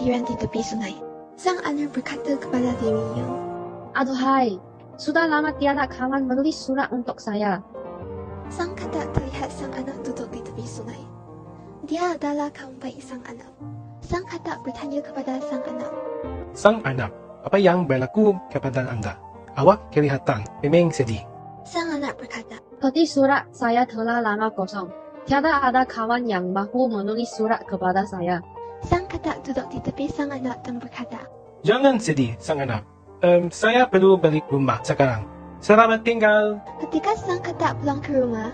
berparkiran di tepi sungai. Sang anak berkata kepada dirinya, Aduhai, sudah lama tiada kawan menulis surat untuk saya. Sang katak terlihat sang anak duduk di tepi sungai. Dia adalah kawan baik sang anak. Sang katak bertanya kepada sang anak, Sang anak, apa yang berlaku kepada Anda? Awak kelihatan memang sedih. sang anak berkata, Peti surat saya telah lama kosong. Tiada ada kawan yang mahu menulis surat kepada saya. Sang katak duduk di tepi sang anak dan berkata, Jangan sedih, sang anak. Saya perlu balik rumah sekarang. Selamat tinggal. Ketika sang katak pulang ke rumah,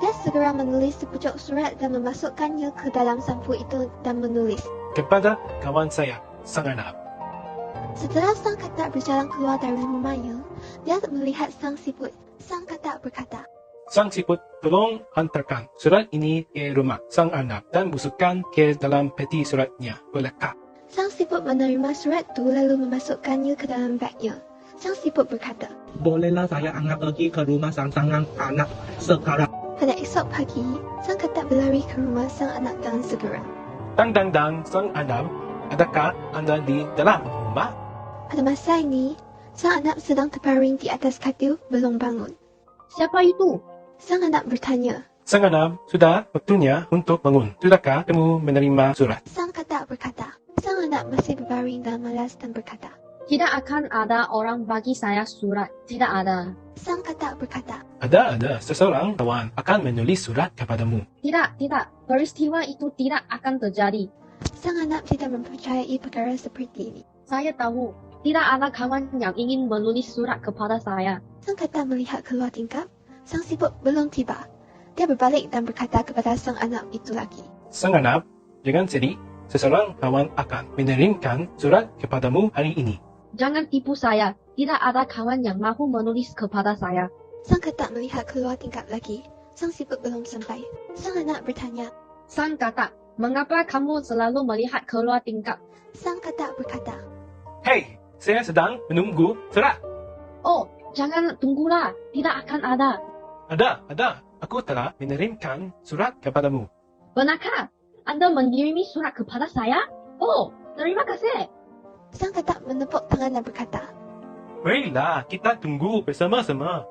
dia segera menulis sepucuk surat dan memasukkannya ke dalam sampul itu dan menulis. Kepada kawan saya, sang anak. Setelah sang katak berjalan keluar dari rumahnya, dia melihat sang siput. Sang katak berkata, Sang siput, tolong hantarkan surat ini ke rumah sang anak dan busukkan ke dalam peti suratnya. Bolehkah? Sang siput menerima surat itu lalu memasukkannya ke dalam bagnya. Sang siput berkata, Bolehlah saya angkat pergi ke rumah sang anak sekarang. pada esok pagi, sang katak berlari ke rumah sang anak dengan segera. Dang, sang anak. Adakah Anda di dalam rumah? Pada masa ini, sang anak sedang terbaring di atas katil belum bangun. Siapa itu? Sang anak bertanya. Sang anak, sudah waktunya untuk bangun. Sudahkah kamu menerima surat? Sang katak berkata. Sang anak masih berbaring dan malas dan berkata. Tidak akan ada orang bagi saya surat. Tidak ada. Sang katak berkata. Ada seseorang kawan akan menulis surat kepadamu. Tidak. Peristiwa itu tidak akan terjadi. Sang anak tidak mempercayai perkara seperti ini. Saya tahu. Tidak ada kawan yang ingin menulis surat kepada saya. Sang katak melihat keluar tingkap. Sang siput belum tiba. Dia berbalik dan berkata kepada sang anak itu lagi. Sang anak, jangan sedih. Seseorang kawan akan mengirimkan surat kepadamu hari ini. Jangan tipu saya. Tidak ada kawan yang mahu menulis kepada saya. Sang katak melihat keluar tingkap lagi. Sang siput belum sampai. Sang anak bertanya. Sang katak, mengapa kamu selalu melihat keluar tingkap? Sang katak berkata. Hei, saya sedang menunggu surat. Oh, jangan tunggulah. Tidak akan ada. Ada. Aku telah mengirimkan surat kepadamu. Benarkah? Anda mengirimi surat kepada saya? Oh, terima kasih. Sang katak menepuk tangan dan berkata. Baiklah, kita tunggu bersama-sama.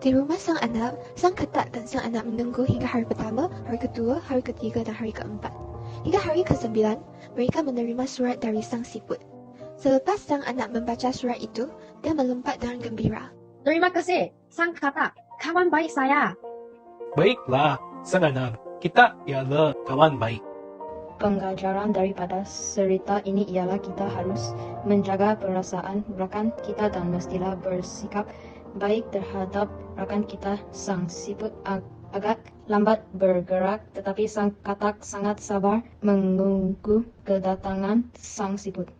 Di rumah sang anak, sang katak dan sang anak menunggu hingga hari pertama, hari kedua, hari ketiga dan hari keempat. Hingga hari ke-9, mereka menerima surat dari sang siput. Selepas sang anak membaca surat itu, dia melompat dengan gembira. Terima kasih, sang katak. Kawan baik saya. Baiklah, sang anak. Kita ialah kawan baik. Pengajaran daripada cerita ini ialah kita harus menjaga perasaan rakan kita dan mestilah bersikap baik terhadap rakan kita. Sang siput agak lambat bergerak, tetapi sang katak sangat sabar menunggu kedatangan sang siput.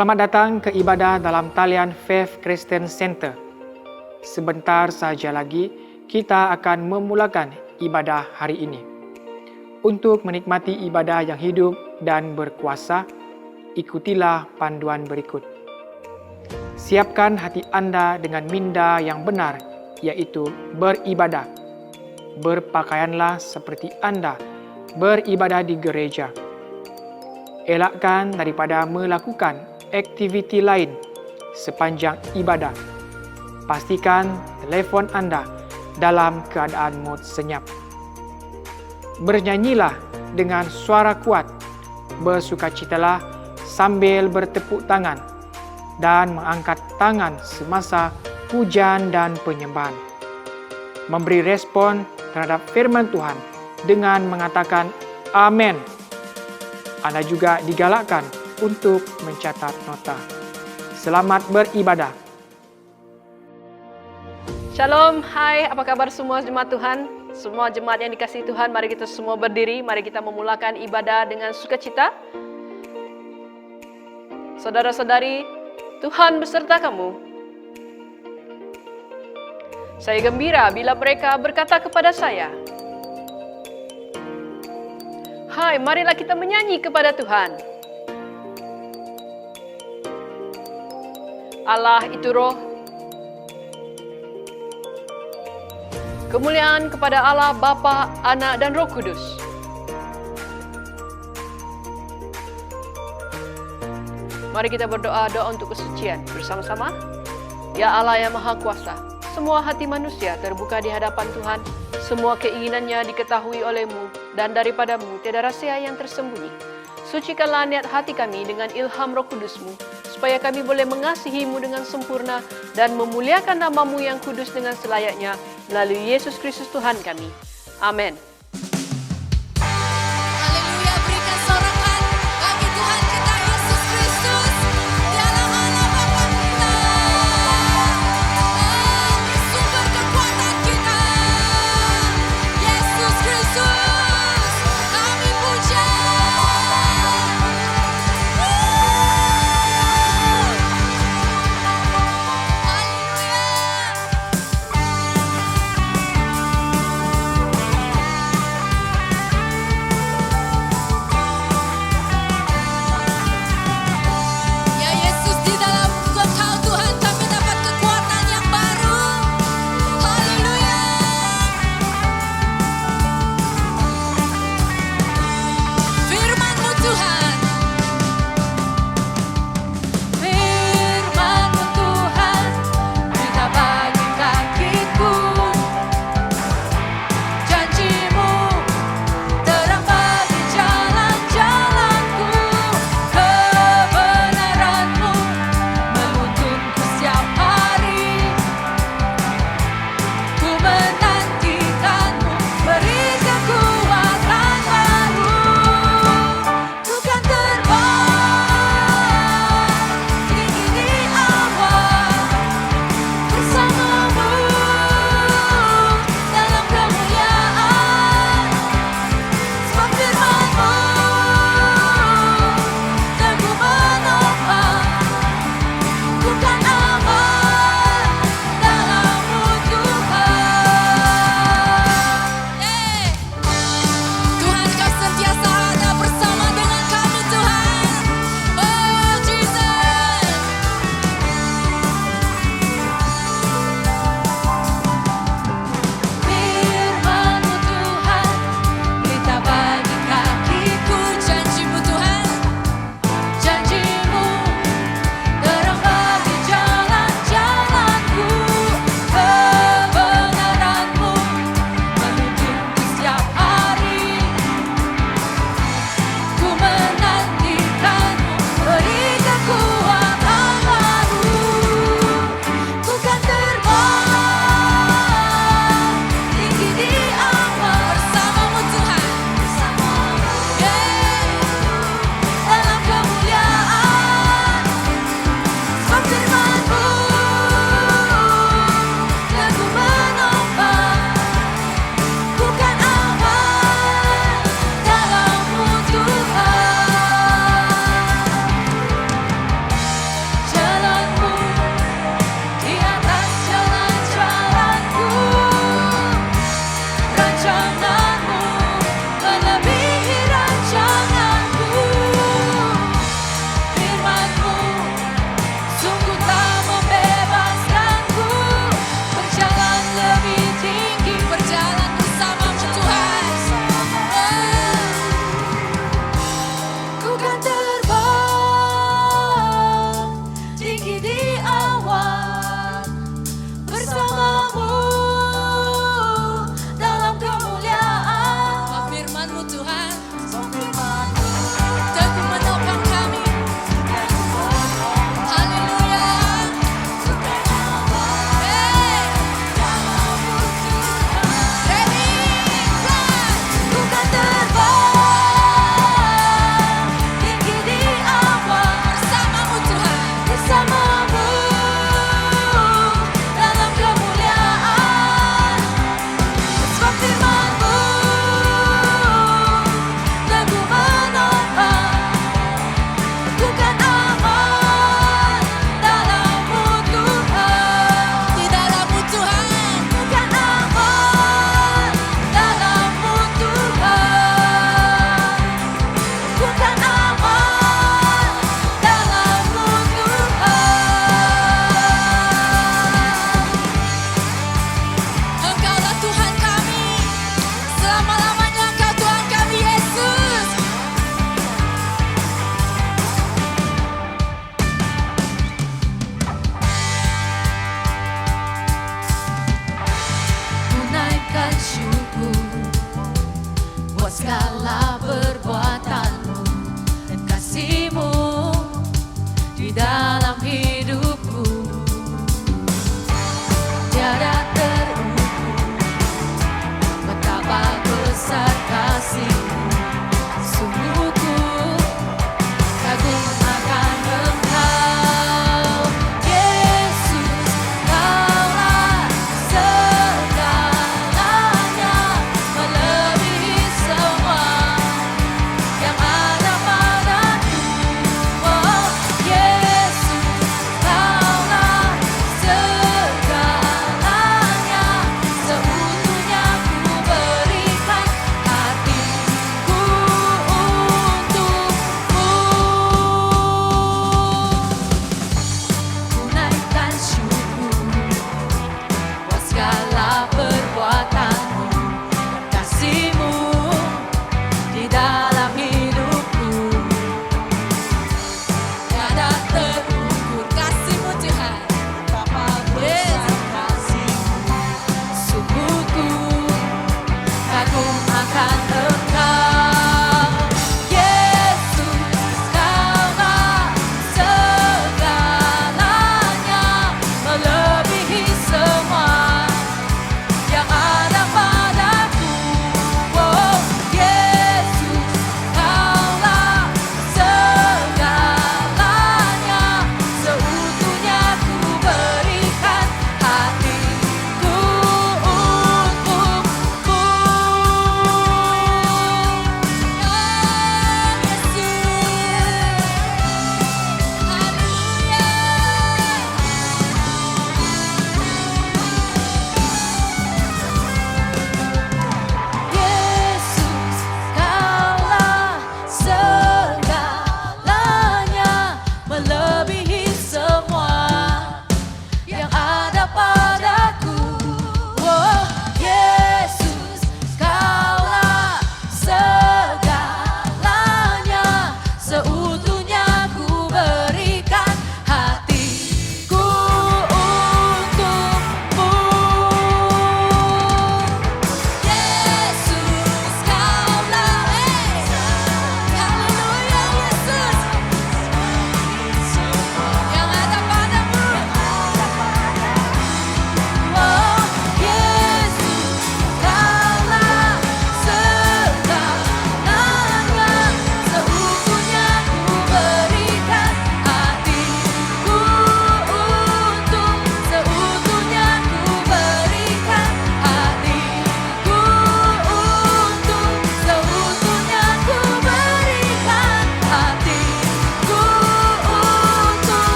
Selamat datang ke ibadah dalam talian Faith Christian Center. Sebentar saja lagi, kita akan memulakan ibadah hari ini. Untuk menikmati ibadah yang hidup dan berkuasa, ikutilah panduan berikut. Siapkan hati Anda dengan minda yang benar, yaitu beribadah. Berpakaianlah seperti Anda beribadah di gereja. Elakkan daripada melakukan aktiviti lain sepanjang ibadah. Pastikan telefon Anda dalam keadaan mode senyap. Bernyanyilah dengan suara kuat, bersukacitalah sambil bertepuk tangan dan mengangkat tangan semasa pujian dan penyembahan. Memberi respon terhadap firman Tuhan dengan mengatakan amin. Anda juga digalakkan untuk mencatat nota. Selamat beribadah. Shalom, hai, apa kabar semua jemaat Tuhan? Semua jemaat yang dikasihi Tuhan, mari kita semua berdiri, mari kita memulakan ibadah dengan sukacita. Saudara-saudari, Tuhan beserta kamu. Saya gembira bila mereka berkata kepada saya, hai, marilah kita menyanyi kepada Tuhan. Allah itu roh. Kemuliaan kepada Allah Bapa, Anak, dan Roh Kudus. Mari kita berdoa untuk kesucian bersama-sama. Ya Allah yang Maha Kuasa, semua hati manusia terbuka di hadapan Tuhan. Semua keinginannya diketahui oleh-Mu, dan daripadamu tiada rahsia yang tersembunyi. Sucikanlah niat hati kami dengan ilham Roh Kudus-Mu, supaya kami boleh mengasihi-Mu dengan sempurna dan memuliakan nama-Mu yang kudus dengan selayaknya, melalui Yesus Kristus Tuhan kami. Amin. Haleluya, berikan sorakan bagi Tuhan kita Yesus Kristus. Dialah Allah Bapa kita. Sumber kekuatan kita. Yesus Kristus, kami puja. Haleluya.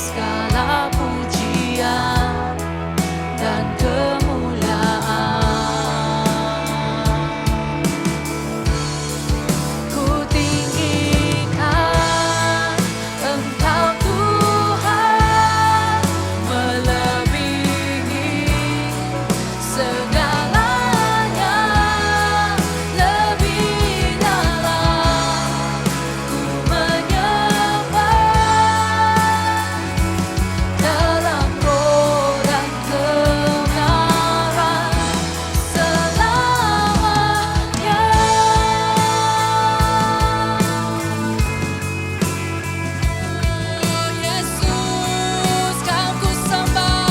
segala pujian dan kemuliaan. Ku tinggikan Engkau Tuhan, melebihi segalanya, lebih dalam ku menyembah dalam roh dan kebenaran selamanya. Oh Yesus, Kau ku sembah.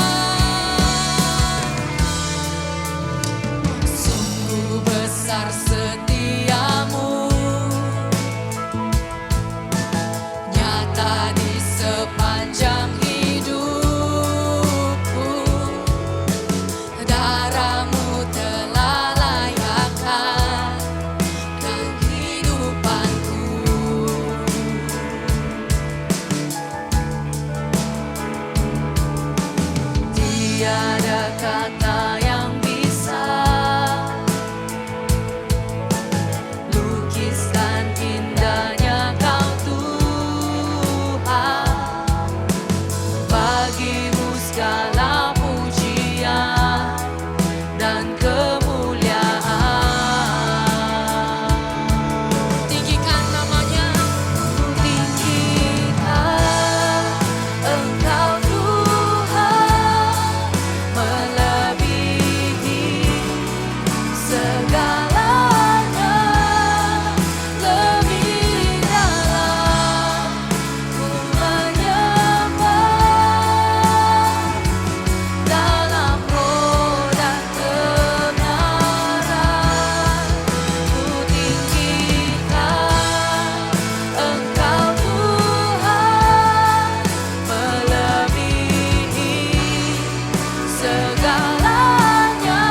Sungguh besar setiamu, nyata di sepanjang hidupku. Darahmu telah layakkan kehidupanku. Tiada kata yang bisa lukiskan indahnya Kau Tuhan. Bagimu segala pujian dan kemuliaan. Tinggikan namanya, tinggikan Engkau Tuhan, melebihi segalanya, lebih dalam ku menyembah dalam roh dan kebenaran. Ku tinggikan Engkau Tuhan, melebihi segalanya,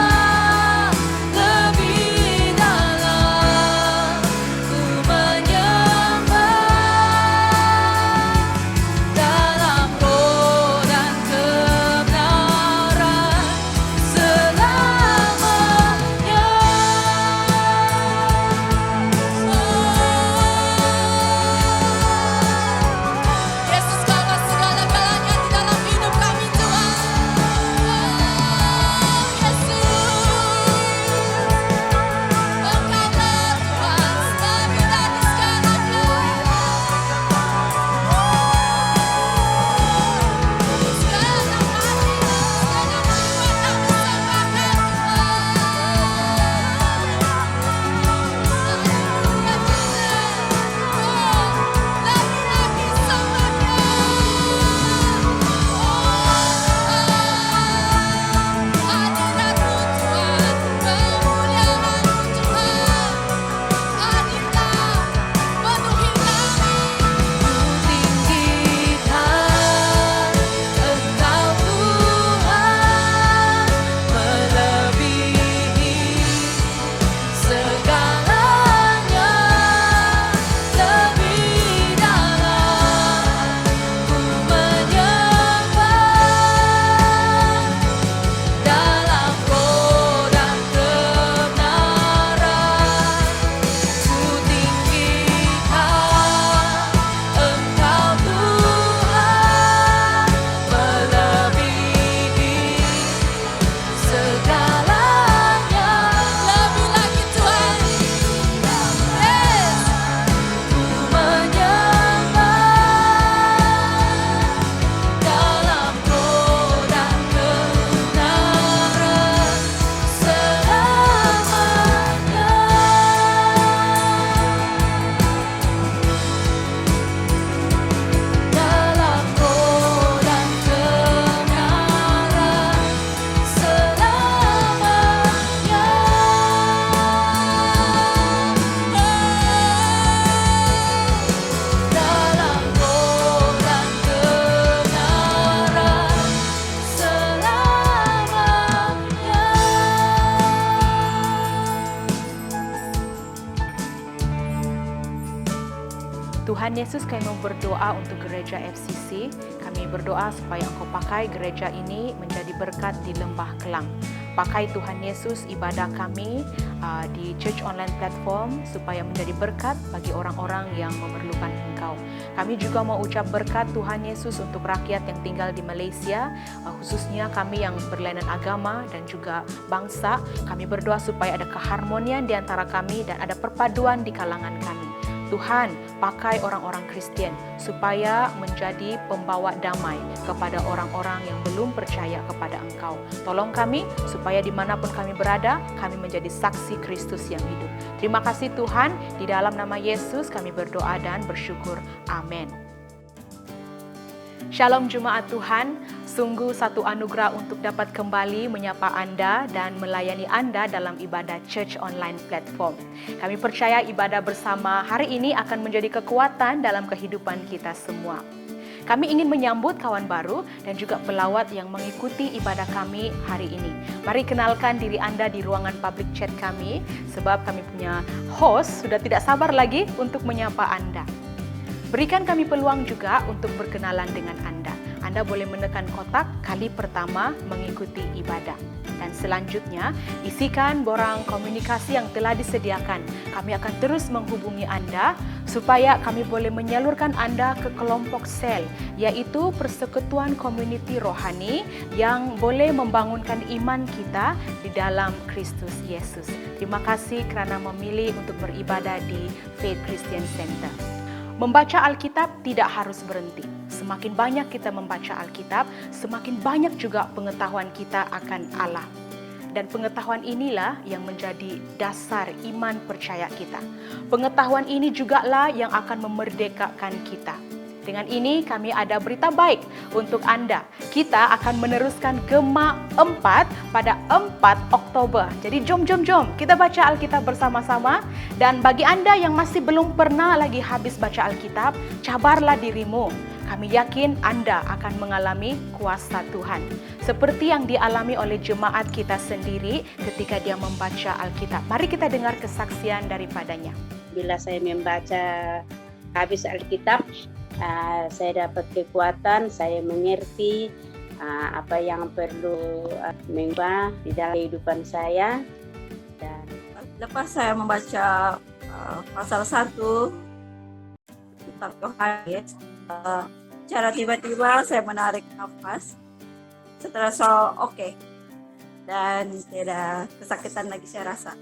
lebih dalam ku menyembah dalam roh dan kebenaran selamanya. Yesus, Kaulah segala-galanya di dalam hidup kami, Tuhan. Yesus, Engkaulah Tuhan, stabil dari segalanya. Segala hati, segala jiwa kami sembahkan, lagi-lagi hadiratmu Tuhan, kemuliaanmu Tuhan, hadirlah, penuhi kami. Ku tinggikan Engkau Tuhan, melebihi segalanya, lebih dalam ku menyembah dalam roh dan kebenaran. Ku tinggikan Engkau Tuhan, melebihi segalanya, lebih lagi Tuhan. Yes, ku menyembah dalam roh dan kebenaran selamanya. Dalam roh dan kebenaran selamanya. Dalam roh dan kebenaran selamanya. Tuhan Yesus, kami mau berdoa untuk gereja FCC. Kami Kami berdoa supaya Engkau pakai gereja ini menjadi berkat di Lembah Kelang. Pakai Tuhan Yesus ibadah kami di Church Online Platform supaya menjadi berkat bagi orang-orang yang memerlukan Engkau. Kami juga mau ucap berkat Tuhan Yesus untuk rakyat yang tinggal di Malaysia, khususnya kami yang berlainan agama dan juga bangsa. Kami berdoa supaya ada keharmonian di antara kami dan ada perpaduan di kalangan kami. Tuhan, pakai orang-orang Kristen supaya menjadi pembawa damai kepada orang-orang yang belum percaya kepada Engkau. Tolong kami supaya dimanapun kami berada, kami menjadi saksi Kristus yang hidup. Terima kasih Tuhan, di dalam nama Yesus kami berdoa dan bersyukur. Amin. Shalom Jemaat Tuhan, sungguh satu anugerah untuk dapat kembali menyapa Anda dan melayani Anda dalam ibadah Church Online Platform. Kami percaya ibadah bersama hari ini akan menjadi kekuatan dalam kehidupan kita semua. Kami ingin menyambut kawan baru dan juga pelawat yang mengikuti ibadah kami hari ini. Mari kenalkan diri Anda di ruangan public chat kami, sebab kami punya host sudah tidak sabar lagi untuk menyapa Anda. Berikan kami peluang juga untuk berkenalan dengan Anda. Anda boleh menekan kotak kali pertama mengikuti ibadah. Dan selanjutnya, isikan borang komunikasi yang telah disediakan. Kami akan terus menghubungi Anda supaya kami boleh menyalurkan Anda ke kelompok sel, yaitu persekutuan komuniti rohani yang boleh membangunkan iman kita di dalam Kristus Yesus. Terima kasih kerana memilih untuk beribadah di Faith Christian Center. Membaca Alkitab tidak harus berhenti. Semakin banyak kita membaca Alkitab, semakin banyak juga pengetahuan kita akan Allah. Dan pengetahuan inilah yang menjadi dasar iman percaya kita. Pengetahuan ini jugalah yang akan memerdekakan kita. Dengan ini kami ada berita baik untuk Anda. Kita akan meneruskan Gema 4 pada 4 Oktober. Jadi jom kita baca Alkitab bersama-sama. Dan bagi Anda yang masih belum pernah lagi habis baca Alkitab, cabarlah dirimu. Kami yakin Anda akan mengalami kuasa Tuhan. Seperti yang dialami oleh jemaat kita sendiri ketika dia membaca Alkitab. Mari kita dengar kesaksian daripadanya. Bila saya membaca habis Alkitab, saya dapat kekuatan, saya mengerti apa yang perlu mengubah di dalam kehidupan saya. Dan lepas saya membaca pasal 1 tentang Yohanes, secara tiba-tiba saya menarik nafas. Setelah oke, dan tidak kesakitan lagi saya rasa.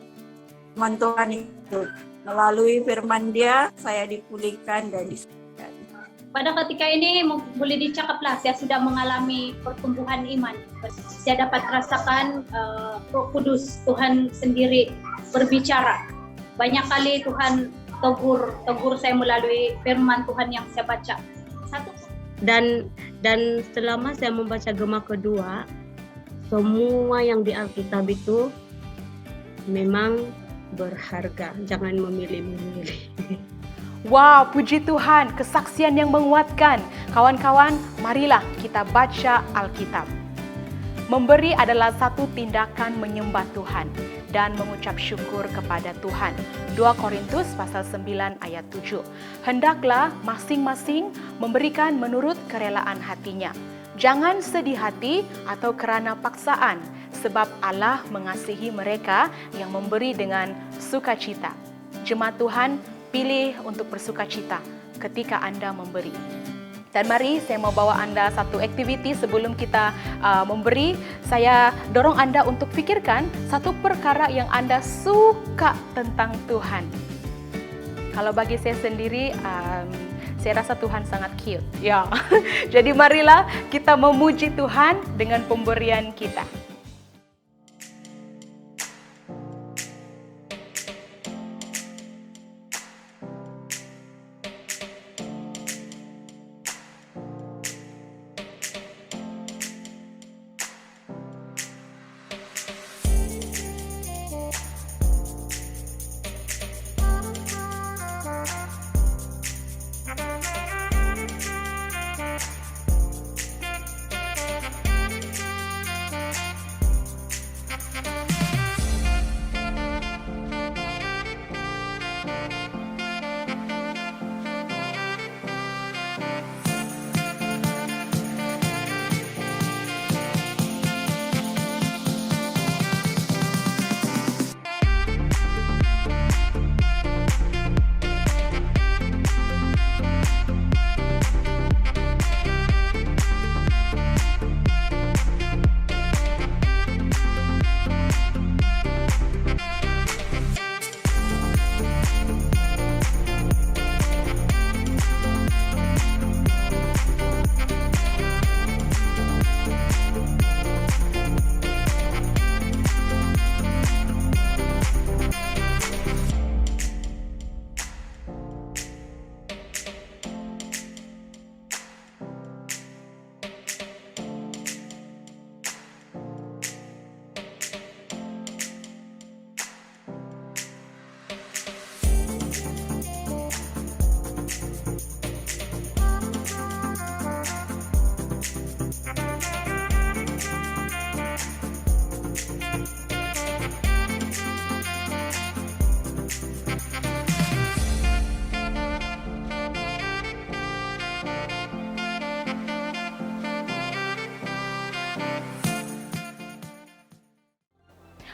Firman Tuhan itu melalui firman Dia saya dipulihkan dan disembuhkan. Pada ketika ini boleh dicakaplah saya sudah mengalami pertumbuhan iman. Saya dapat rasakan Roh Kudus, Tuhan sendiri berbicara. Banyak kali Tuhan tegur saya melalui firman Tuhan yang saya baca. Dan selama saya membaca Gema kedua, semua yang di Alkitab itu memang berharga. Jangan memilih-milih. Wow, puji Tuhan, kesaksian yang menguatkan. Kawan-kawan, marilah kita baca Alkitab. Memberi adalah satu tindakan menyembah Tuhan dan mengucap syukur kepada Tuhan. 2 Korintus pasal 9 ayat 7. Hendaklah masing-masing memberikan menurut kerelaan hatinya. Jangan sedih hati atau kerana paksaan, sebab Allah mengasihi mereka yang memberi dengan sukacita. Jemaat Tuhan, pilih untuk bersukacita ketika Anda memberi. Dan mari saya mau bawa Anda satu aktiviti sebelum kita memberi. Saya dorong Anda untuk fikirkan satu perkara yang Anda suka tentang Tuhan. Kalau bagi saya sendiri, saya rasa Tuhan sangat cute. Ya, jadi marilah kita memuji Tuhan dengan pemberian kita.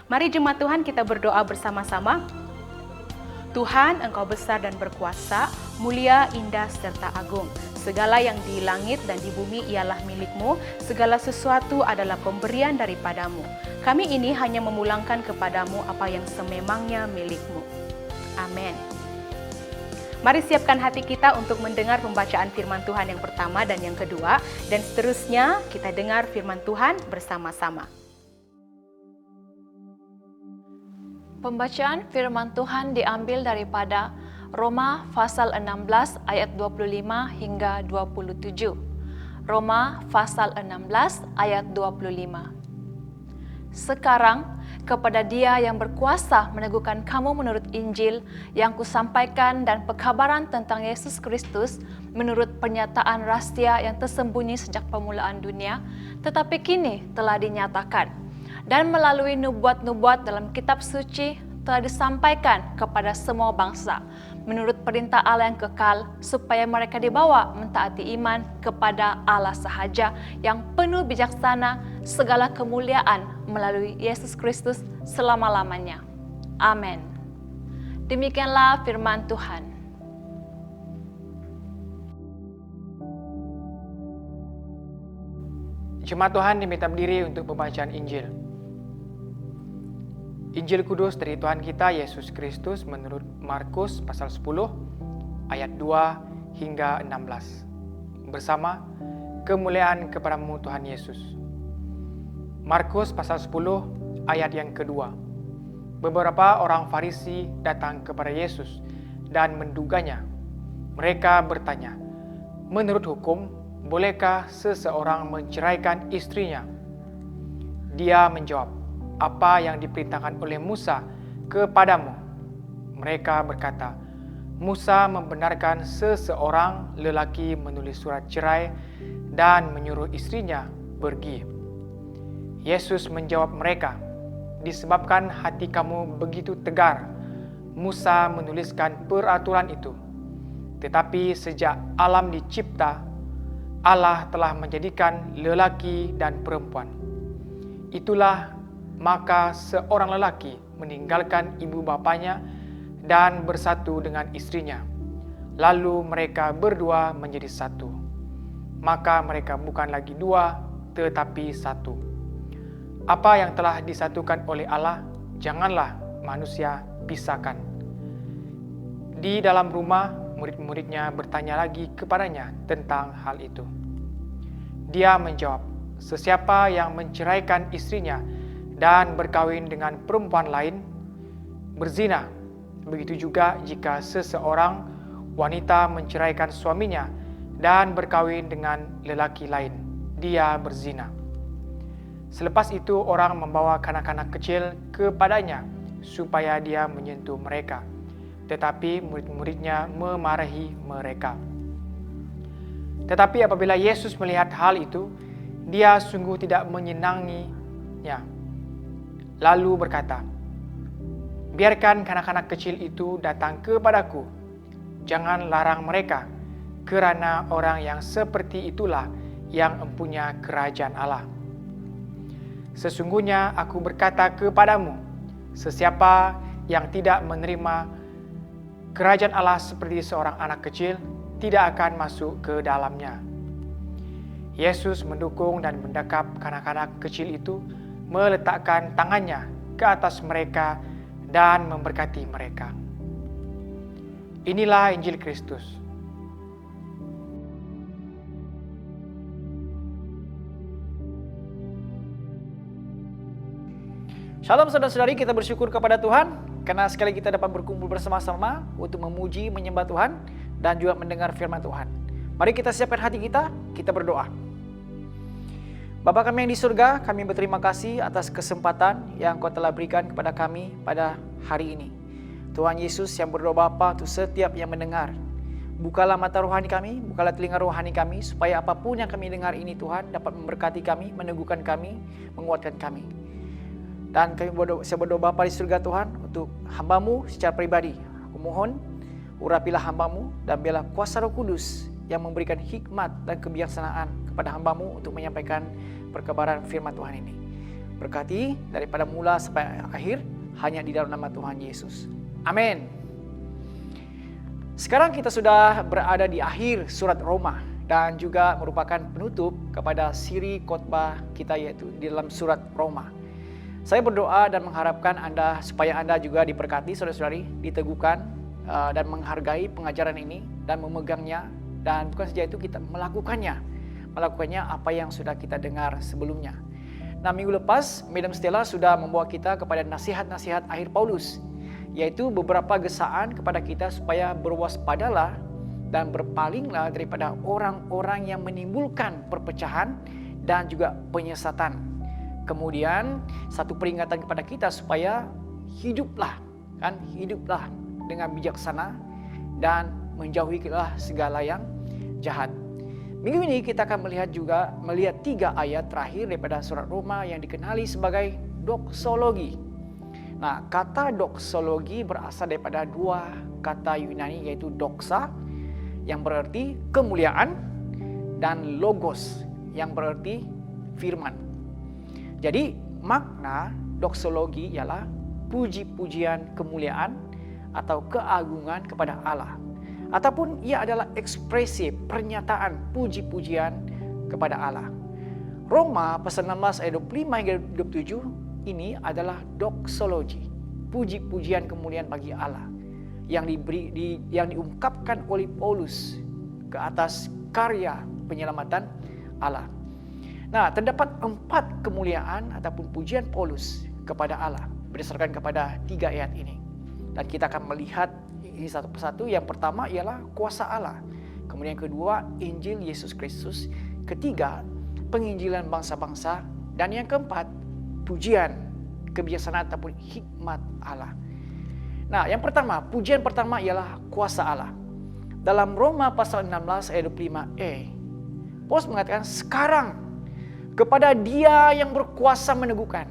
Mari jemaat Tuhan kita berdoa bersama-sama. Tuhan, Engkau besar dan berkuasa, mulia, indah, serta agung. Segala yang di langit dan di bumi ialah milik-Mu, segala sesuatu adalah pemberian daripadamu. Kami ini hanya memulangkan kepadamu apa yang sememangnya milik-Mu. Amin. Mari siapkan hati kita untuk mendengar pembacaan firman Tuhan yang pertama dan yang kedua, dan seterusnya kita dengar firman Tuhan bersama-sama. Pembacaan firman Tuhan diambil daripada Roma pasal 16 ayat 25 hingga 27. Roma pasal 16 ayat 25. Sekarang kepada Dia yang berkuasa meneguhkan kamu menurut Injil yang kusampaikan dan pekabaran tentang Yesus Kristus menurut pernyataan rahasia yang tersembunyi sejak permulaan dunia, tetapi kini telah dinyatakan. Dan melalui nubuat-nubuat dalam kitab suci telah disampaikan kepada semua bangsa menurut perintah Allah yang kekal supaya mereka dibawa mentaati iman kepada Allah sahaja yang penuh bijaksana segala kemuliaan melalui Yesus Kristus selama-lamanya. Amin. Demikianlah firman Tuhan. Jemaat Tuhan diminta berdiri untuk pembacaan Injil. Injil Kudus dari Tuhan kita Yesus Kristus menurut Markus pasal 10 ayat 2 hingga 16. Bersama kemuliaan kepadamu Tuhan Yesus. Markus pasal 10 ayat yang kedua. Beberapa orang Farisi datang kepada Yesus dan menduganya. Mereka bertanya, menurut hukum, bolehkah seseorang menceraikan istrinya? Dia menjawab, apa yang diperintahkan oleh Musa kepadamu? Mereka berkata, Musa membenarkan seseorang lelaki menulis surat cerai dan menyuruh istrinya pergi. Yesus menjawab mereka, disebabkan hati kamu begitu tegar, Musa menuliskan peraturan itu. Tetapi sejak alam dicipta, Allah telah menjadikan lelaki dan perempuan. Itulah maka seorang lelaki meninggalkan ibu bapanya dan bersatu dengan istrinya. Lalu mereka berdua menjadi satu. Maka mereka bukan lagi dua, tetapi satu. Apa yang telah disatukan oleh Allah, janganlah manusia pisahkan. Di dalam rumah, murid-muridnya bertanya lagi kepadanya tentang hal itu. Dia menjawab, sesiapa yang menceraikan istrinya dan berkawin dengan perempuan lain, berzina. Begitu juga jika seseorang wanita menceraikan suaminya dan berkawin dengan lelaki lain, dia berzina. Selepas itu orang membawa kanak-kanak kecil kepadanya supaya dia menyentuh mereka. Tetapi murid-muridnya memarahi mereka. Tetapi apabila Yesus melihat hal itu, dia sungguh tidak menyenanginya. Lalu berkata, biarkan kanak-kanak kecil itu datang kepadaku. Jangan larang mereka, kerana orang yang seperti itulah yang mempunyai kerajaan Allah. Sesungguhnya aku berkata kepadamu, sesiapa yang tidak menerima kerajaan Allah seperti seorang anak kecil, tidak akan masuk ke dalamnya. Yesus mendukung dan mendekap kanak-kanak kecil itu, meletakkan tangannya ke atas mereka dan memberkati mereka. Inilah Injil Kristus. Shalom saudara-saudari, kita bersyukur kepada Tuhan karena sekali kita dapat berkumpul bersama-sama untuk memuji, menyembah Tuhan dan juga mendengar firman Tuhan. Mari kita siapkan hati kita berdoa. Bapa kami yang di surga, kami berterima kasih atas kesempatan yang Kau telah berikan kepada kami pada hari ini. Tuhan Yesus yang berdoa Bapa untuk setiap yang mendengar. Bukalah mata rohani kami, bukalah telinga rohani kami, supaya apapun yang kami dengar ini Tuhan dapat memberkati kami, meneguhkan kami, menguatkan kami. Dan kami saya berdoa Bapa di surga Tuhan untuk hamba-Mu secara pribadi. Aku mohon, urapilah hamba-Mu dan biarlah kuasa Roh Kudus yang memberikan hikmat dan kebijaksanaan kepada hamba-Mu untuk menyampaikan perkabaran firman Tuhan ini. Berkati daripada mula sampai akhir hanya di dalam nama Tuhan Yesus. Amin. Sekarang kita sudah berada di akhir surat Roma dan juga merupakan penutup kepada siri khotbah kita yaitu di dalam surat Roma. Saya berdoa dan mengharapkan supaya Anda juga diberkati saudara-saudari, diteguhkan dan menghargai pengajaran ini dan memegangnya, dan bukan saja itu kita melakukannya apa yang sudah kita dengar sebelumnya. Nah, minggu lepas Madam Stella sudah membawa kita kepada nasihat-nasihat akhir Paulus, yaitu beberapa gesaan kepada kita supaya berwaspadalah dan berpalinglah daripada orang-orang yang menimbulkan perpecahan dan juga penyesatan. Kemudian satu peringatan kepada kita supaya hiduplah dengan bijaksana dan menjauhilah segala yang jahat. Minggu ini kita akan melihat 3 ayat terakhir daripada surat Roma yang dikenali sebagai doksologi. Nah, kata doksologi berasal daripada 2 kata Yunani yaitu doxa yang berarti kemuliaan dan logos yang berarti firman. Jadi makna doksologi ialah puji-pujian kemuliaan atau keagungan kepada Allah. Ataupun ia adalah ekspresi pernyataan puji-pujian kepada Allah. Roma pasal 16 ayat 25 hingga 27 ini adalah doksologi, puji-pujian kemuliaan bagi Allah yang diungkapkan oleh Paulus ke atas karya penyelamatan Allah. Nah, terdapat 4 kemuliaan ataupun pujian Paulus kepada Allah berdasarkan kepada 3 ayat ini. Dan kita akan melihat ini satu persatu. Yang pertama ialah kuasa Allah. Kemudian yang kedua, Injil Yesus Kristus. Ketiga, penginjilan bangsa-bangsa. Dan yang keempat, pujian, kebijaksanaan ataupun hikmat Allah. Nah, yang pertama, pujian pertama ialah kuasa Allah. Dalam Roma pasal 16 ayat 25a, Paulus mengatakan, sekarang kepada Dia yang berkuasa meneguhkan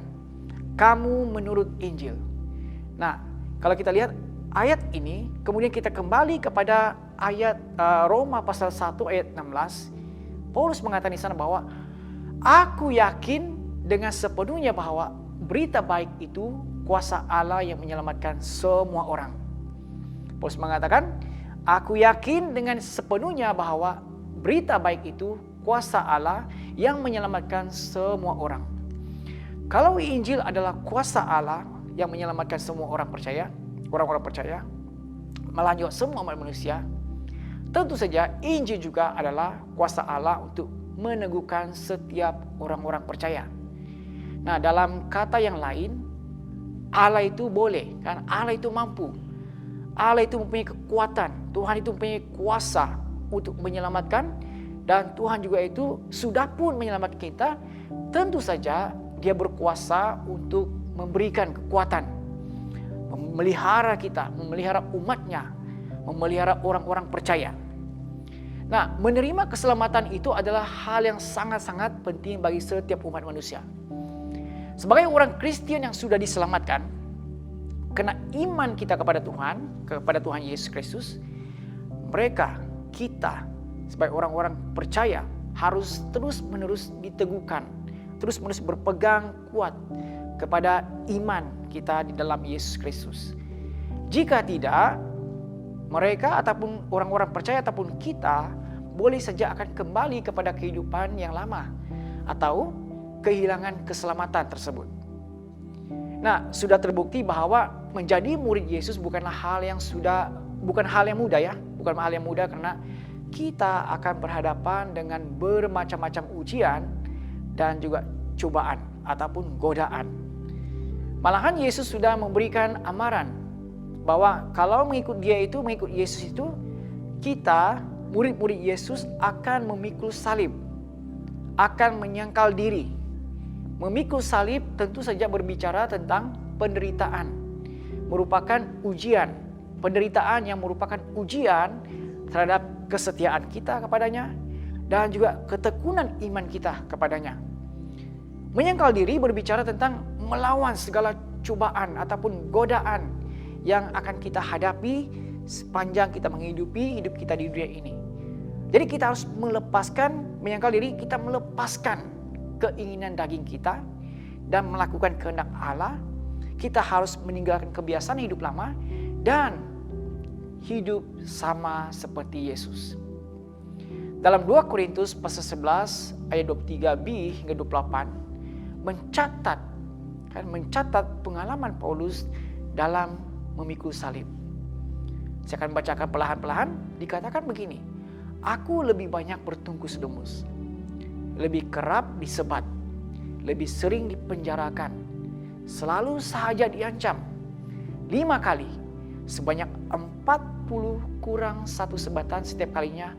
kamu menurut Injil. Nah, kalau kita lihat ayat ini, kemudian kita kembali kepada ayat Roma pasal 1 ayat 16. Paulus mengatakan di sana bahwa aku yakin dengan sepenuhnya bahwa berita baik itu kuasa Allah yang menyelamatkan semua orang. Paulus mengatakan, aku yakin dengan sepenuhnya bahwa berita baik itu kuasa Allah yang menyelamatkan semua orang. Kalau Injil adalah kuasa Allah yang menyelamatkan semua orang percaya, melanjut semua umat manusia, tentu saja Injil juga adalah kuasa Allah untuk meneguhkan setiap orang-orang percaya. Nah, dalam kata yang lain, Allah itu boleh, kan? Allah itu mampu. Allah itu mempunyai kekuatan. Tuhan itu mempunyai kuasa untuk menyelamatkan, dan Tuhan juga itu sudah pun menyelamatkan kita. Tentu saja Dia berkuasa untuk memberikan kekuatan, memelihara kita, memelihara umatnya, memelihara orang-orang percaya. Nah, menerima keselamatan itu adalah hal yang sangat-sangat penting bagi setiap umat manusia. Sebagai orang Kristen yang sudah diselamatkan, karena iman kita kepada Tuhan Yesus Kristus, kita sebagai orang-orang percaya harus terus-menerus diteguhkan, terus-menerus berpegang kuat kepada iman kita di dalam Yesus Kristus. Jika tidak, mereka ataupun orang-orang percaya ataupun kita boleh saja akan kembali kepada kehidupan yang lama atau kehilangan keselamatan tersebut. Nah, sudah terbukti bahwa menjadi murid Yesus bukan hal yang mudah ya, bukan hal yang mudah karena kita akan berhadapan dengan bermacam-macam ujian dan juga cobaan ataupun godaan. Malahan Yesus sudah memberikan amaran bahwa kalau mengikut Yesus itu, kita murid-murid Yesus akan memikul salib, akan menyangkal diri. Memikul salib tentu saja berbicara tentang penderitaan, merupakan ujian, penderitaan yang merupakan ujian terhadap kesetiaan kita kepadanya dan juga ketekunan iman kita kepadanya. Menyangkal diri berbicara tentang melawan segala cobaan ataupun godaan yang akan kita hadapi sepanjang kita menghidupi hidup kita di dunia ini. Jadi kita harus menyangkal diri, kita melepaskan keinginan daging kita dan melakukan kehendak Allah, kita harus meninggalkan kebiasaan hidup lama dan hidup sama seperti Yesus. Dalam 2 Korintus pasal 11 ayat 23b hingga 28 mencatat pengalaman Paulus dalam memikul salib. Saya akan bacakan perlahan-lahan. Dikatakan begini, aku lebih banyak bertungkus lumus, lebih kerap disebat, lebih sering dipenjarakan, selalu sahaja diancam. 5 kali, sebanyak 40 kurang 1 sebatan setiap kalinya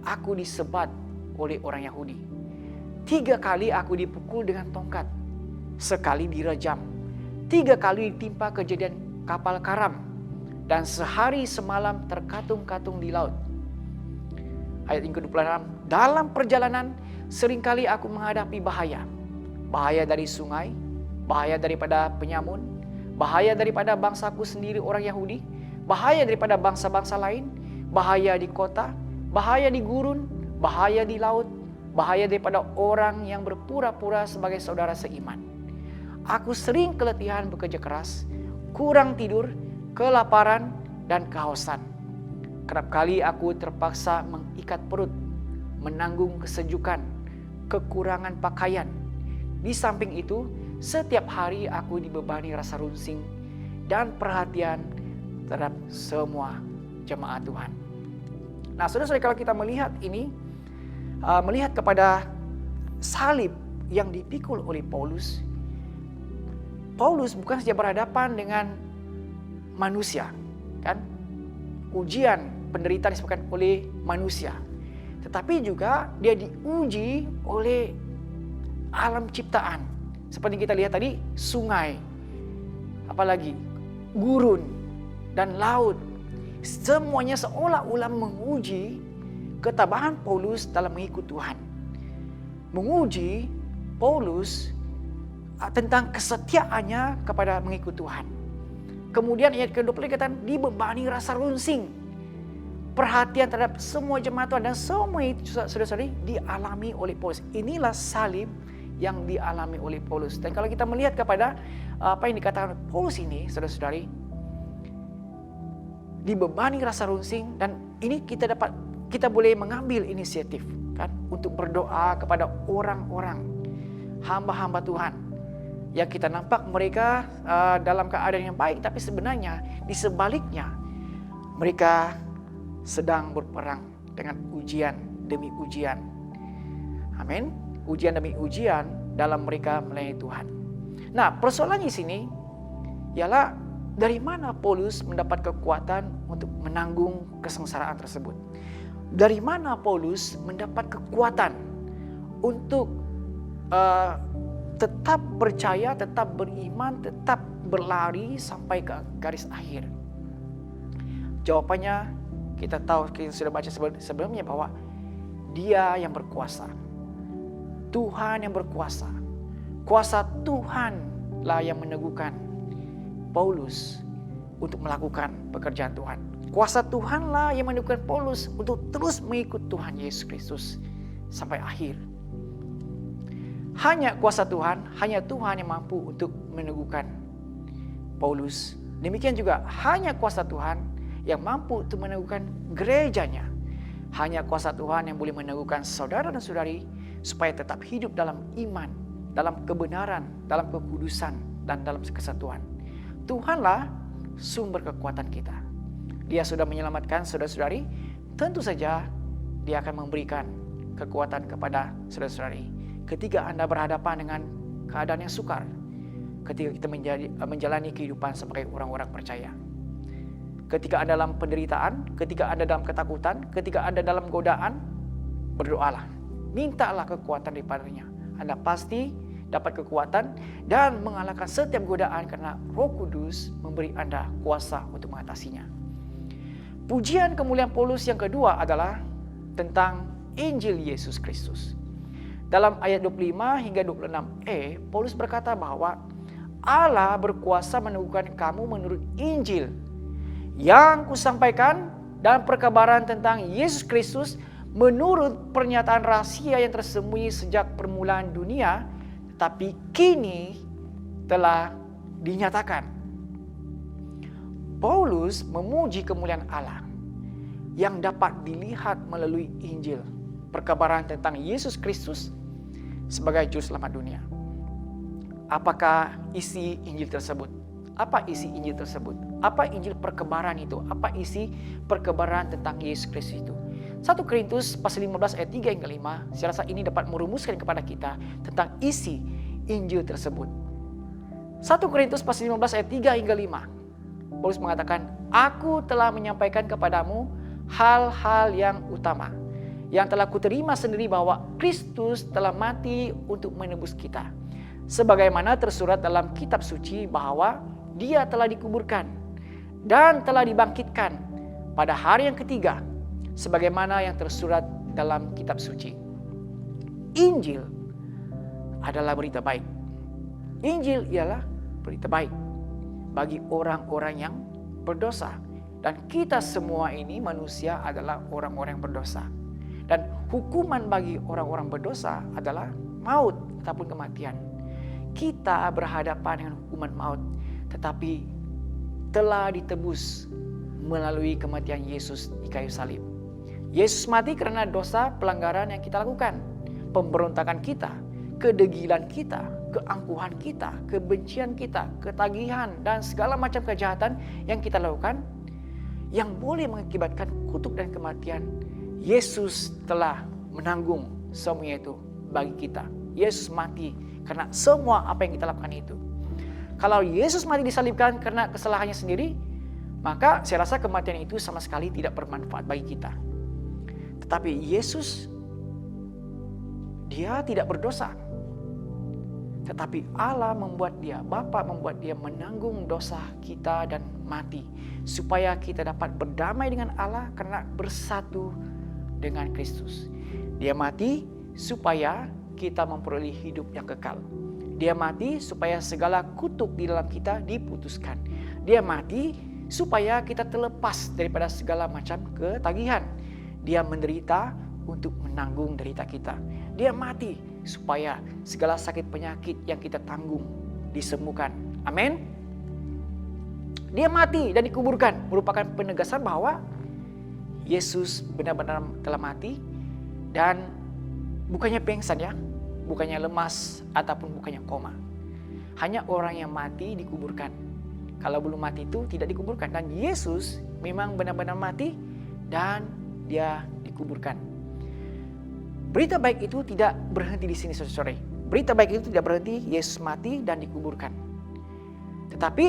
aku disebat oleh orang Yahudi. 3 kali aku dipukul dengan tongkat, sekali dirajam, 3 kali ditimpa kejadian kapal karam, dan sehari semalam terkatung-katung di laut. Ayat yang ke-26, dalam perjalanan seringkali aku menghadapi bahaya. Bahaya dari sungai, bahaya daripada penyamun, bahaya daripada bangsaku sendiri orang Yahudi, bahaya daripada bangsa-bangsa lain, bahaya di kota, bahaya di gurun, bahaya di laut, bahaya daripada orang yang berpura-pura sebagai saudara seiman. Aku sering keletihan bekerja keras, kurang tidur, kelaparan, dan kehausan. Kerap kali aku terpaksa mengikat perut, menanggung kesejukan, kekurangan pakaian. Di samping itu, setiap hari aku dibebani rasa runsing dan perhatian terhadap semua jemaat Tuhan. Nah, saudara-saudara, kalau kita melihat ini, melihat kepada salib yang dipikul oleh Paulus, Paulus bukan saja berhadapan dengan manusia, kan? Ujian, penderitaan disebabkan oleh manusia, tetapi juga dia diuji oleh alam ciptaan. Seperti kita lihat tadi, sungai, apalagi gurun dan laut. Semuanya seolah-olah menguji ketabahan Paulus dalam mengikut Tuhan. Menguji Paulus tentang kesetiaannya kepada mengikut Tuhan. Kemudian ayat ke-20 dikatakan dibebani rasa runsing, perhatian terhadap semua jemaat Tuhan, dan semua itu saudara-saudari dialami oleh Paulus. Inilah salib yang dialami oleh Paulus. Dan kalau kita melihat kepada apa yang dikatakan Paulus ini, saudara-saudari, dibebani rasa runsing, dan ini kita boleh mengambil inisiatif, kan, untuk berdoa kepada orang-orang hamba-hamba Tuhan yang kita nampak mereka dalam keadaan yang baik, tapi sebenarnya di sebaliknya mereka sedang berperang dengan ujian demi ujian. Amin. Ujian demi ujian dalam mereka melayani Tuhan. Nah, persoalannya di sini ialah dari mana Paulus mendapat kekuatan untuk menanggung kesengsaraan tersebut? Dari mana Paulus mendapat kekuatan untuk tetap percaya, tetap beriman, tetap berlari sampai ke garis akhir? Jawabannya kita tahu, kita sudah baca sebelumnya, bahwa Dia yang berkuasa. Tuhan yang berkuasa. Kuasa Tuhanlah yang meneguhkan Paulus untuk melakukan pekerjaan Tuhan. Kuasa Tuhanlah yang meneguhkan Paulus untuk terus mengikut Tuhan Yesus Kristus sampai akhir. Hanya kuasa Tuhan, hanya Tuhan yang mampu untuk meneguhkan Paulus. Demikian juga hanya kuasa Tuhan yang mampu untuk meneguhkan gerejanya. Hanya kuasa Tuhan yang boleh meneguhkan saudara dan saudari supaya tetap hidup dalam iman, dalam kebenaran, dalam kekudusan, dan dalam kesatuan. Tuhanlah sumber kekuatan kita. Dia sudah menyelamatkan saudara-saudari, tentu saja Dia akan memberikan kekuatan kepada saudara-saudari ketika Anda berhadapan dengan keadaan yang sukar, ketika kita menjalani kehidupan sebagai orang-orang percaya. Ketika Anda dalam penderitaan, ketika Anda dalam ketakutan, ketika Anda dalam godaan, berdoalah. Mintalah kekuatan daripadanya. Anda pasti dapat kekuatan dan mengalahkan setiap godaan karena Roh Kudus memberi Anda kuasa untuk mengatasinya. Pujian kemuliaan Paulus yang kedua adalah tentang Injil Yesus Kristus. Dalam ayat 25 hingga 26e, Paulus berkata bahwa Allah berkuasa meneguhkan kamu menurut Injil yang kusampaikan dalam perkabaran tentang Yesus Kristus menurut pernyataan rahasia yang tersembunyi sejak permulaan dunia, tapi kini telah dinyatakan. Paulus memuji kemuliaan Allah yang dapat dilihat melalui Injil, perkabaran tentang Yesus Kristus sebagai juru selamat dunia. Apakah isi Injil tersebut? Apa isi Injil tersebut? Apa Injil perkabaran itu? Apa isi perkabaran tentang Yesus Kristus itu? 1 Korintus pasal 15 ayat 3 hingga 5, saya rasa ini dapat merumuskan kepada kita tentang isi Injil tersebut. 1 Korintus pasal 15 ayat 3 hingga 5. Paulus mengatakan, "Aku telah menyampaikan kepadamu hal-hal yang utama, yang telah kuterima sendiri bahwa Kristus telah mati untuk menebus kita. Sebagaimana tersurat dalam kitab suci bahwa Dia telah dikuburkan dan telah dibangkitkan pada hari yang ketiga, sebagaimana yang tersurat dalam kitab suci." Injil adalah berita baik. Injil ialah berita baik bagi orang-orang yang berdosa. Dan kita semua ini manusia adalah orang-orang yang berdosa. Dan hukuman bagi orang-orang berdosa adalah maut ataupun kematian. Kita berhadapan dengan hukuman maut, tetapi telah ditebus melalui kematian Yesus di kayu salib. Yesus mati karena dosa pelanggaran yang kita lakukan, pemberontakan kita, kedegilan kita, keangkuhan kita, kebencian kita, ketagihan, dan segala macam kejahatan yang kita lakukan yang boleh mengakibatkan kutuk dan kematian. Yesus telah menanggung semuanya itu bagi kita. Yesus mati karena semua apa yang kita lakukan itu. Kalau Yesus mati disalibkan karena kesalahannya sendiri, maka saya rasa kematian itu sama sekali tidak bermanfaat bagi kita. Tetapi Yesus, Dia tidak berdosa. Tetapi Allah membuat Dia, Bapa membuat Dia menanggung dosa kita dan mati, supaya kita dapat berdamai dengan Allah karena bersatu dengan Kristus. Dia mati supaya kita memperoleh hidup yang kekal. Dia mati supaya segala kutuk di dalam kita diputuskan. Dia mati supaya kita terlepas daripada segala macam ketagihan. Dia menderita untuk menanggung derita kita. Dia mati supaya segala sakit penyakit yang kita tanggung disembuhkan. Amin. Dia mati dan dikuburkan merupakan penegasan bahwa Yesus benar-benar telah mati dan bukannya pingsan ya, bukannya lemas ataupun bukannya koma. Hanya orang yang mati dikuburkan. Kalau belum mati itu tidak dikuburkan. Dan Yesus memang benar-benar mati dan Dia dikuburkan. Berita baik itu tidak berhenti di sini, saudara-saudara. Berita baik itu tidak berhenti Yesus mati dan dikuburkan. Tetapi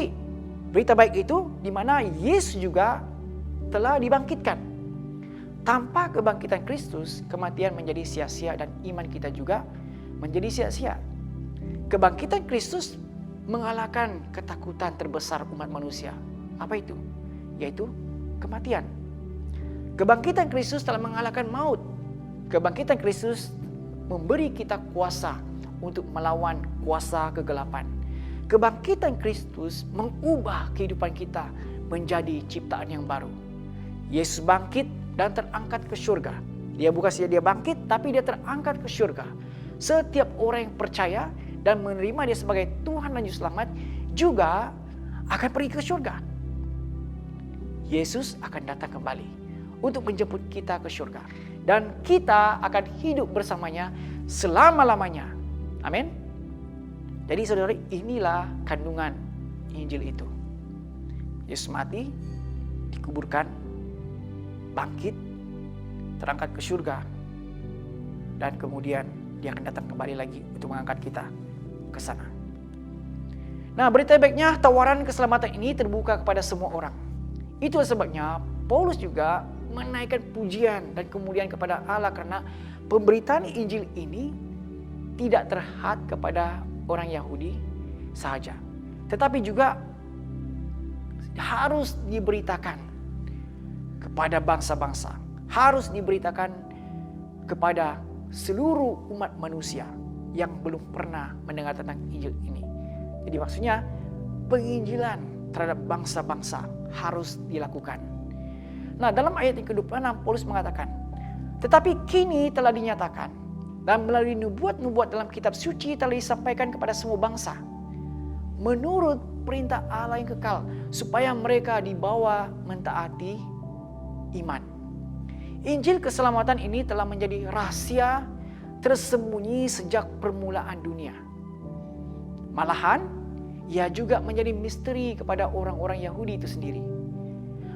berita baik itu di mana Yesus juga telah dibangkitkan. Tanpa kebangkitan Kristus, kematian menjadi sia-sia dan iman kita juga menjadi sia-sia. Kebangkitan Kristus mengalahkan ketakutan terbesar umat manusia. Apa itu? Yaitu kematian. Kebangkitan Kristus telah mengalahkan maut. Kebangkitan Kristus memberi kita kuasa untuk melawan kuasa kegelapan. Kebangkitan Kristus mengubah kehidupan kita menjadi ciptaan yang baru. Yesus bangkit dan terangkat ke surga. Dia bukan saja dia bangkit, tapi dia terangkat ke surga. Setiap orang yang percaya dan menerima dia sebagai Tuhan dan Juru Selamat juga akan pergi ke surga. Yesus akan datang kembali untuk menjemput kita ke surga. Dan kita akan hidup bersamanya selama-lamanya. Amin. Jadi saudara, inilah kandungan Injil itu. Yesus mati, dikuburkan, bangkit, terangkat ke surga, dan kemudian Dia akan datang kembali lagi untuk mengangkat kita ke sana. Nah, berita baiknya, tawaran keselamatan ini terbuka kepada semua orang. Itulah sebabnya Paulus juga menaikkan pujian dan kemuliaan kepada Allah karena pemberitaan Injil ini tidak terhad kepada orang Yahudi sahaja, tetapi juga harus diberitakan kepada bangsa-bangsa, harus diberitakan kepada seluruh umat manusia yang belum pernah mendengar tentang Injil ini. Jadi maksudnya penginjilan terhadap bangsa-bangsa harus dilakukan. Nah, dalam ayat yang ke-26 Paulus mengatakan, tetapi kini telah dinyatakan dan melalui nubuat-nubuat dalam kitab suci telah disampaikan kepada semua bangsa menurut perintah Allah yang kekal, supaya mereka dibawa mentaati iman. Injil keselamatan ini telah menjadi rahasia tersembunyi sejak permulaan dunia. Malahan, ia juga menjadi misteri kepada orang-orang Yahudi itu sendiri.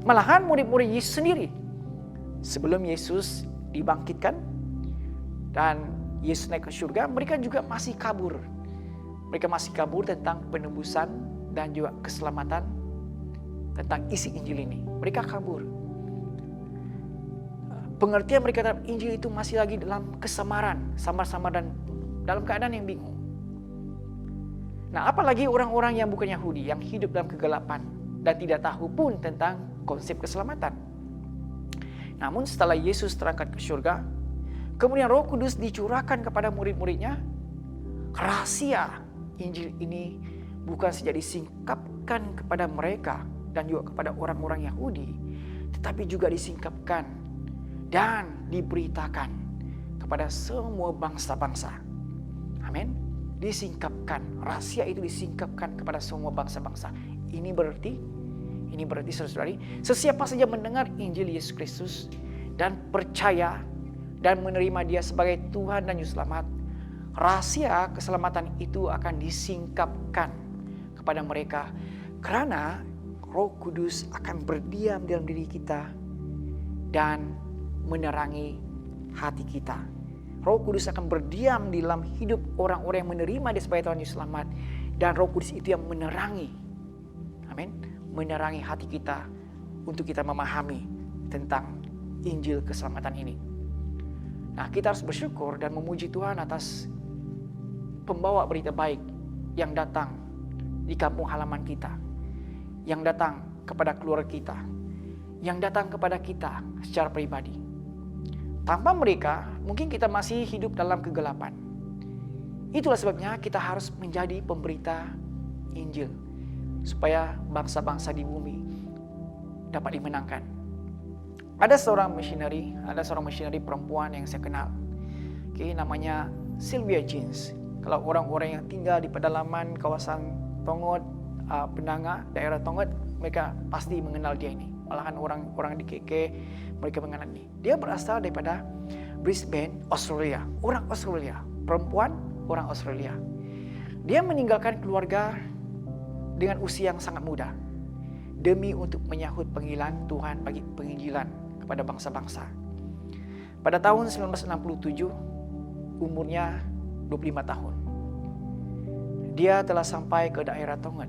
Malahan murid-murid Yesus sendiri, sebelum Yesus dibangkitkan dan Yesus naik ke surga, mereka juga masih kabur. Mereka masih kabur tentang penebusan dan juga keselamatan, tentang isi Injil ini. Mereka kabur. Pengertian mereka terhadap Injil itu masih lagi dalam kesamaran, samar-samar dan dalam keadaan yang bingung. Nah, apalagi orang-orang yang bukan Yahudi, yang hidup dalam kegelapan dan tidak tahu pun tentang konsep keselamatan. Namun setelah Yesus terangkat ke surga, kemudian Roh Kudus dicurahkan kepada murid-muridnya, rahasia Injil ini bukan saja disingkapkan kepada mereka dan juga kepada orang-orang Yahudi, tetapi juga disingkapkan dan diberitakan kepada semua bangsa-bangsa. Amin. Disingkapkan, rahasia itu disingkapkan kepada semua bangsa-bangsa. Ini berarti saudara-saudari, sesiapa saja mendengar Injil Yesus Kristus dan percaya dan menerima Dia sebagai Tuhan dan Juru Selamat, rahasia keselamatan itu akan disingkapkan kepada mereka, karena Roh Kudus akan berdiam dalam diri kita dan menerangi hati kita. Roh Kudus akan berdiam di dalam hidup orang-orang yang menerima Dia sebagai Tuhan Juru Selamat, dan Roh Kudus itu yang menerangi, amin, menerangi hati kita untuk kita memahami tentang Injil keselamatan ini. Nah, kita harus bersyukur dan memuji Tuhan atas pembawa berita baik yang datang di kampung halaman kita, yang datang kepada keluarga kita, yang datang kepada kita secara pribadi. Tanpa mereka, mungkin kita masih hidup dalam kegelapan. Itulah sebabnya kita harus menjadi pemberita Injil, supaya bangsa-bangsa di bumi dapat dimenangkan. Ada seorang missionary perempuan yang saya kenal. Namanya Sylvia Jeans. Kalau orang-orang yang tinggal di pedalaman kawasan Tongot, Penanga, daerah Tongot, mereka pasti mengenal dia ini. Malahan orang di KK, mereka mengenal ini. Dia berasal daripada Brisbane, Australia. Orang Australia, perempuan orang Australia. Dia meninggalkan keluarga dengan usia yang sangat muda, demi untuk menyahut panggilan Tuhan bagi penginjilan kepada bangsa-bangsa. Pada tahun 1967, umurnya 25 tahun. Dia telah sampai ke daerah Tongot,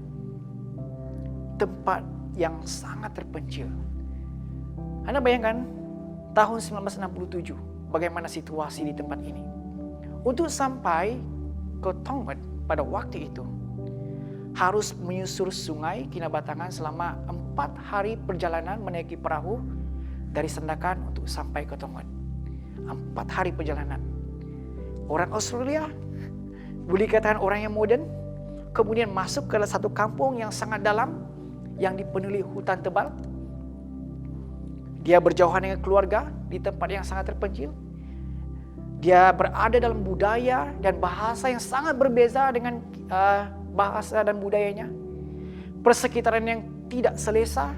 tempat yang sangat terpencil. Anda bayangkan tahun 1967, bagaimana situasi di tempat ini. Untuk sampai ke Tongot pada waktu itu, harus menyusur sungai Kinabatangan selama 4 hari perjalanan menaiki perahu dari Sandakan untuk sampai ke Tongot. 4 hari perjalanan. Orang Australia, boleh dikatakan orang yang moden, kemudian masuk ke satu kampung yang sangat dalam, yang dipenuhi hutan tebal. Dia berjauhan dengan keluarga di tempat yang sangat terpencil. Dia berada dalam budaya dan bahasa yang sangat berbeza dengan bahasa dan budayanya. Persekitaran yang tidak selesa,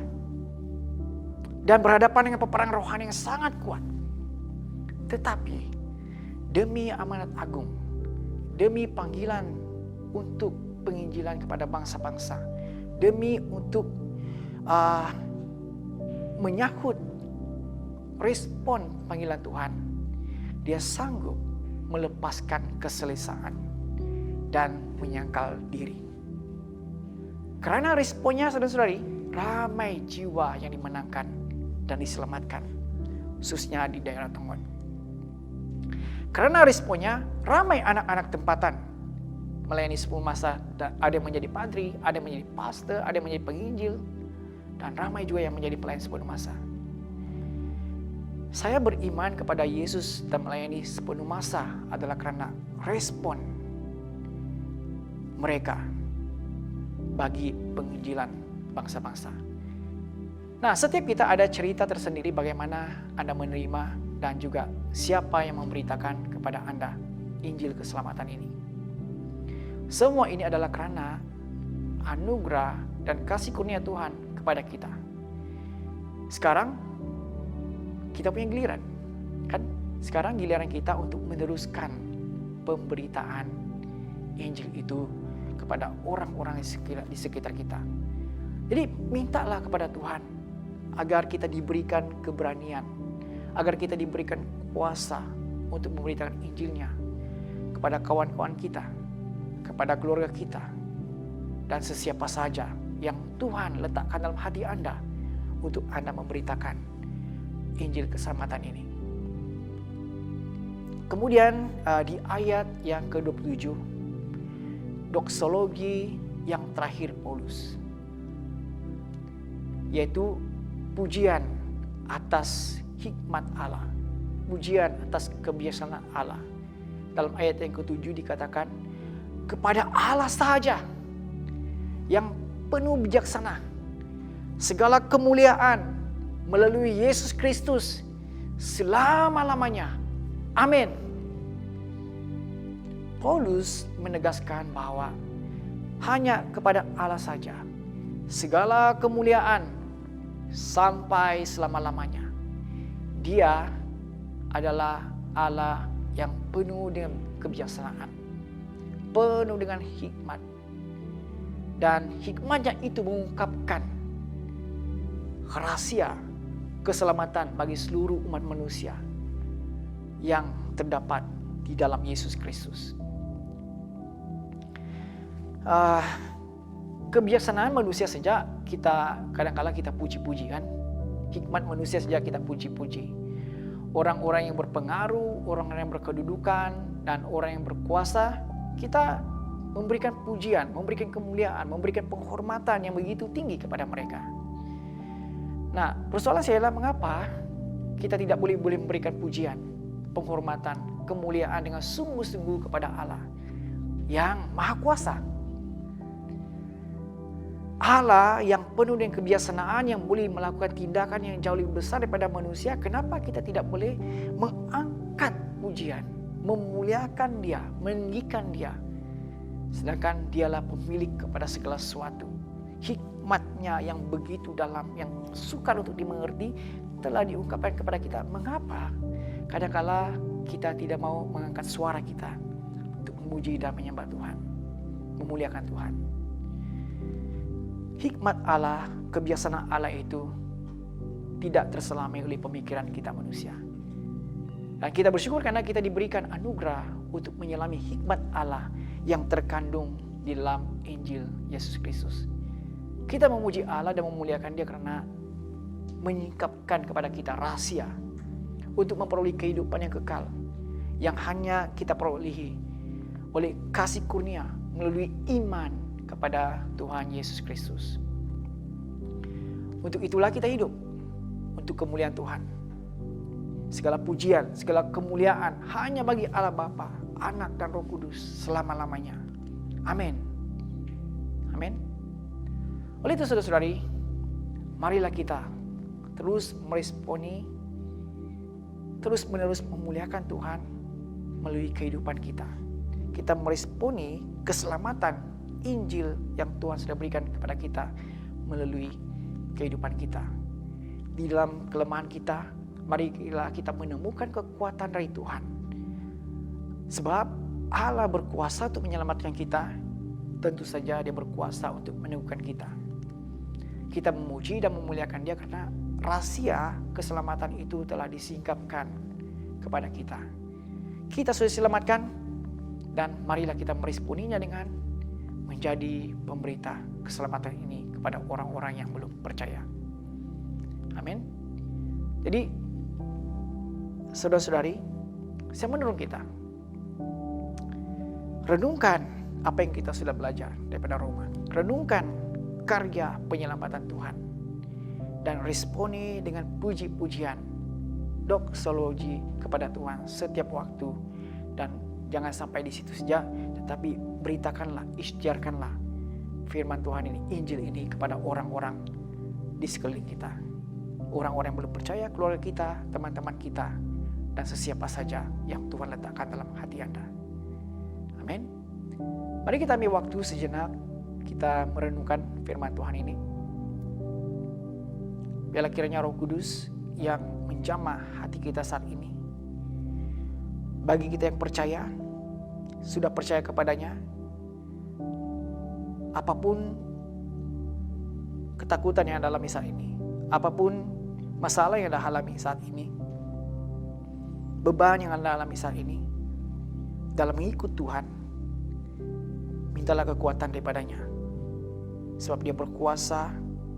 dan berhadapan dengan peperangan rohani yang sangat kuat. Tetapi demi amanat agung, demi panggilan untuk penginjilan kepada bangsa-bangsa, demi untuk menyahut respon panggilan Tuhan, dia sanggup melepaskan keselesaan dan menyangkal diri. Karena responnya, saudara-saudari, ramai jiwa yang dimenangkan dan diselamatkan, khususnya di daerah Tongot. Karena responnya, ramai anak-anak tempatan melayani sepuluh masa. Ada yang menjadi padri, ada yang menjadi pastor, ada yang menjadi penginjil, dan ramai juga yang menjadi pelayan sepuluh masa. Saya beriman kepada Yesus dan melayani sepenuh masa adalah karena respon mereka bagi penginjilan bangsa-bangsa. Nah, setiap kita ada cerita tersendiri bagaimana Anda menerima dan juga siapa yang memberitakan kepada Anda Injil keselamatan ini. Semua ini adalah karena anugerah dan kasih kurnia Tuhan kepada kita. Sekarang kita punya giliran, kan? Sekarang giliran kita untuk meneruskan pemberitaan Injil itu kepada orang-orang di sekitar kita. Jadi mintalah kepada Tuhan agar kita diberikan keberanian, agar kita diberikan kuasa untuk memberitakan Injilnya kepada kawan-kawan kita, kepada keluarga kita, dan sesiapa saja yang Tuhan letakkan dalam hati Anda untuk Anda memberitakan Injil keselamatan ini. Kemudian di ayat yang ke-27, doksologi yang terakhir Paulus, yaitu pujian atas hikmat Allah, pujian atas kebijaksanaan Allah. Dalam ayat yang ke-7 dikatakan, kepada Allah saja yang penuh bijaksana, segala kemuliaan melalui Yesus Kristus selama-lamanya. Amin. Paulus menegaskan bahwa hanya kepada Allah saja segala kemuliaan sampai selama-lamanya. Dia adalah Allah yang penuh dengan kebijaksanaan, penuh dengan hikmat. Dan hikmatnya itu mengungkapkan rahasia keselamatan bagi seluruh umat manusia yang terdapat di dalam Yesus Kristus. Kebijaksanaan manusia saja kita kadang-kala kita puji-puji, kan? Hikmat manusia saja kita puji-puji. Orang-orang yang berpengaruh, orang-orang yang berkedudukan, dan orang yang berkuasa, kita memberikan pujian, memberikan kemuliaan, memberikan penghormatan yang begitu tinggi kepada mereka. Nah, persoalan saya adalah mengapa kita tidak boleh memberikan pujian, penghormatan, kemuliaan dengan sungguh-sungguh kepada Allah yang Maha Kuasa. Allah yang penuh dengan kebijaksanaan, yang boleh melakukan tindakan yang jauh lebih besar daripada manusia. Kenapa kita tidak boleh mengangkat pujian, memuliakan Dia, meninggikan Dia, sedangkan Dialah pemilik kepada segala sesuatu. Hikmatnya yang begitu dalam, yang sukar untuk dimengerti, telah diungkapkan kepada kita. Mengapa kadang-kala kita tidak mau mengangkat suara kita untuk memuji dan menyembah Tuhan, memuliakan Tuhan? Hikmat Allah, kebijaksanaan Allah itu tidak terselami oleh pemikiran kita manusia. Dan kita bersyukur karena kita diberikan anugerah untuk menyelami hikmat Allah yang terkandung di dalam Injil Yesus Kristus. Kita memuji Allah dan memuliakan Dia karena menyingkapkan kepada kita rahasia untuk memperoleh kehidupan yang kekal, yang hanya kita perolehi oleh kasih kurnia melalui iman kepada Tuhan Yesus Kristus. Untuk itulah kita hidup, untuk kemuliaan Tuhan. Segala pujian, segala kemuliaan hanya bagi Allah Bapa, Anak dan Roh Kudus selama-lamanya. Amin. Amin. Oleh itu saudara-saudari, marilah kita terus meresponi, terus menerus memuliakan Tuhan melalui kehidupan kita. Kita meresponi keselamatan Injil yang Tuhan sudah berikan kepada kita melalui kehidupan kita. Di dalam kelemahan kita, marilah kita menemukan kekuatan dari Tuhan. Sebab Allah berkuasa untuk menyelamatkan kita, tentu saja Dia berkuasa untuk meneguhkan kita. Kita memuji dan memuliakan Dia karena rahasia keselamatan itu telah disingkapkan kepada kita. Kita sudah diselamatkan, dan marilah kita meresponinya dengan menjadi pemberita keselamatan ini kepada orang-orang yang belum percaya. Amin. Jadi, saudara-saudari, saya mendorong kita renungkan apa yang kita sudah belajar daripada Roma. Renungkan karya penyelamatan Tuhan dan responi dengan puji-pujian, doksologi kepada Tuhan setiap waktu. Dan jangan sampai di situ saja, tetapi beritakanlah, isytiharkanlah firman Tuhan ini, Injil ini kepada orang-orang di sekeliling kita. Orang-orang yang belum percaya, keluarga kita, teman-teman kita, dan sesiapa saja yang Tuhan letakkan dalam hati Anda. Amin. Mari kita ambil waktu sejenak, kita merenungkan firman Tuhan ini. Biarlah kiranya Roh Kudus yang menjamah hati kita saat ini. Bagi kita yang percaya, sudah percaya kepadanya, apapun ketakutan yang Anda alami saat ini, apapun masalah yang Anda alami saat ini, beban yang Anda alami saat ini, dalam mengikut Tuhan, mintalah kekuatan daripadanya. Sebab Dia berkuasa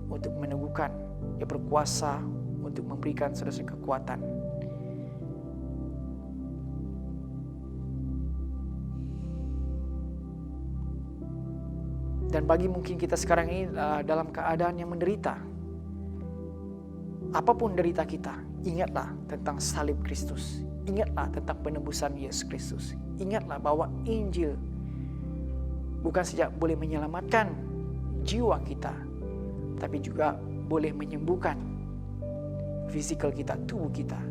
untuk meneguhkan, Dia berkuasa untuk memberikan saudara kekuatan. Dan bagi mungkin kita sekarang ini dalam keadaan yang menderita, apapun derita kita, ingatlah tentang salib Kristus. Ingatlah tentang penebusan Yesus Kristus. Ingatlah bahwa Injil bukan saja boleh menyelamatkan jiwa kita, tapi juga boleh menyembuhkan fisikal kita, tubuh kita.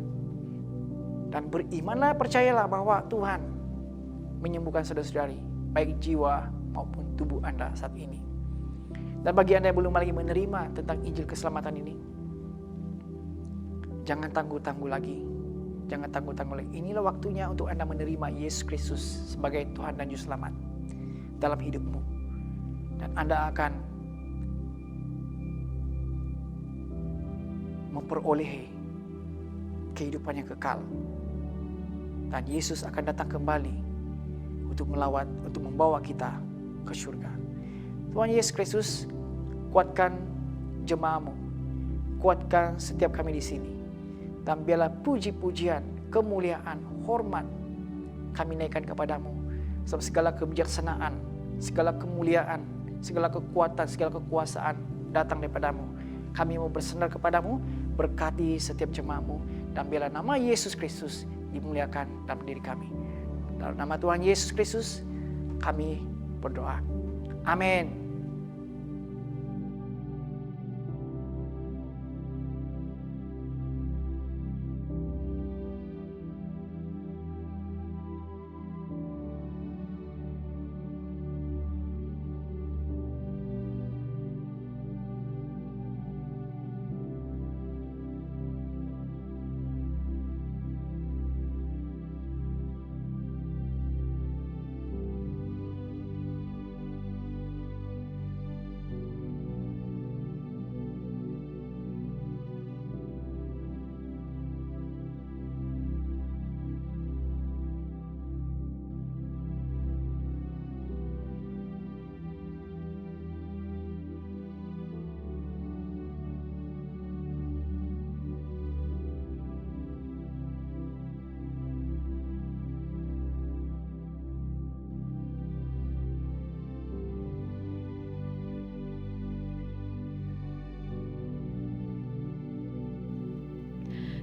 Dan berimanlah, percayalah bahwa Tuhan menyembuhkan saudara-saudari, baik jiwa maupun tubuh Anda saat ini. Dan bagi Anda yang belum lagi menerima tentang Injil keselamatan ini, jangan tangguh-tangguh lagi. Jangan tangguh-tangguh lagi. Inilah waktunya untuk Anda menerima Yesus Kristus sebagai Tuhan dan Juru Selamat dalam hidupmu. Dan Anda akan memperoleh kehidupan yang kekal. Dan Yesus akan datang kembali untuk membawa kita ke surga. Tuhan Yesus Kristus, kuatkan jemaat-Mu, kuatkan setiap kami di sini. Dan biarlah puji-pujian, kemuliaan, hormat kami naikkan kepadamu. Sebab segala kebijaksanaan, segala kemuliaan, segala kekuatan, segala kekuasaan datang daripadamu. Kami mau bersandar kepadamu, berkati setiap jemaat-Mu. Dan biarlah nama Yesus Kristus dimuliakan dalam diri kami. Dalam nama Tuhan Yesus Kristus kami berdoa. Amin.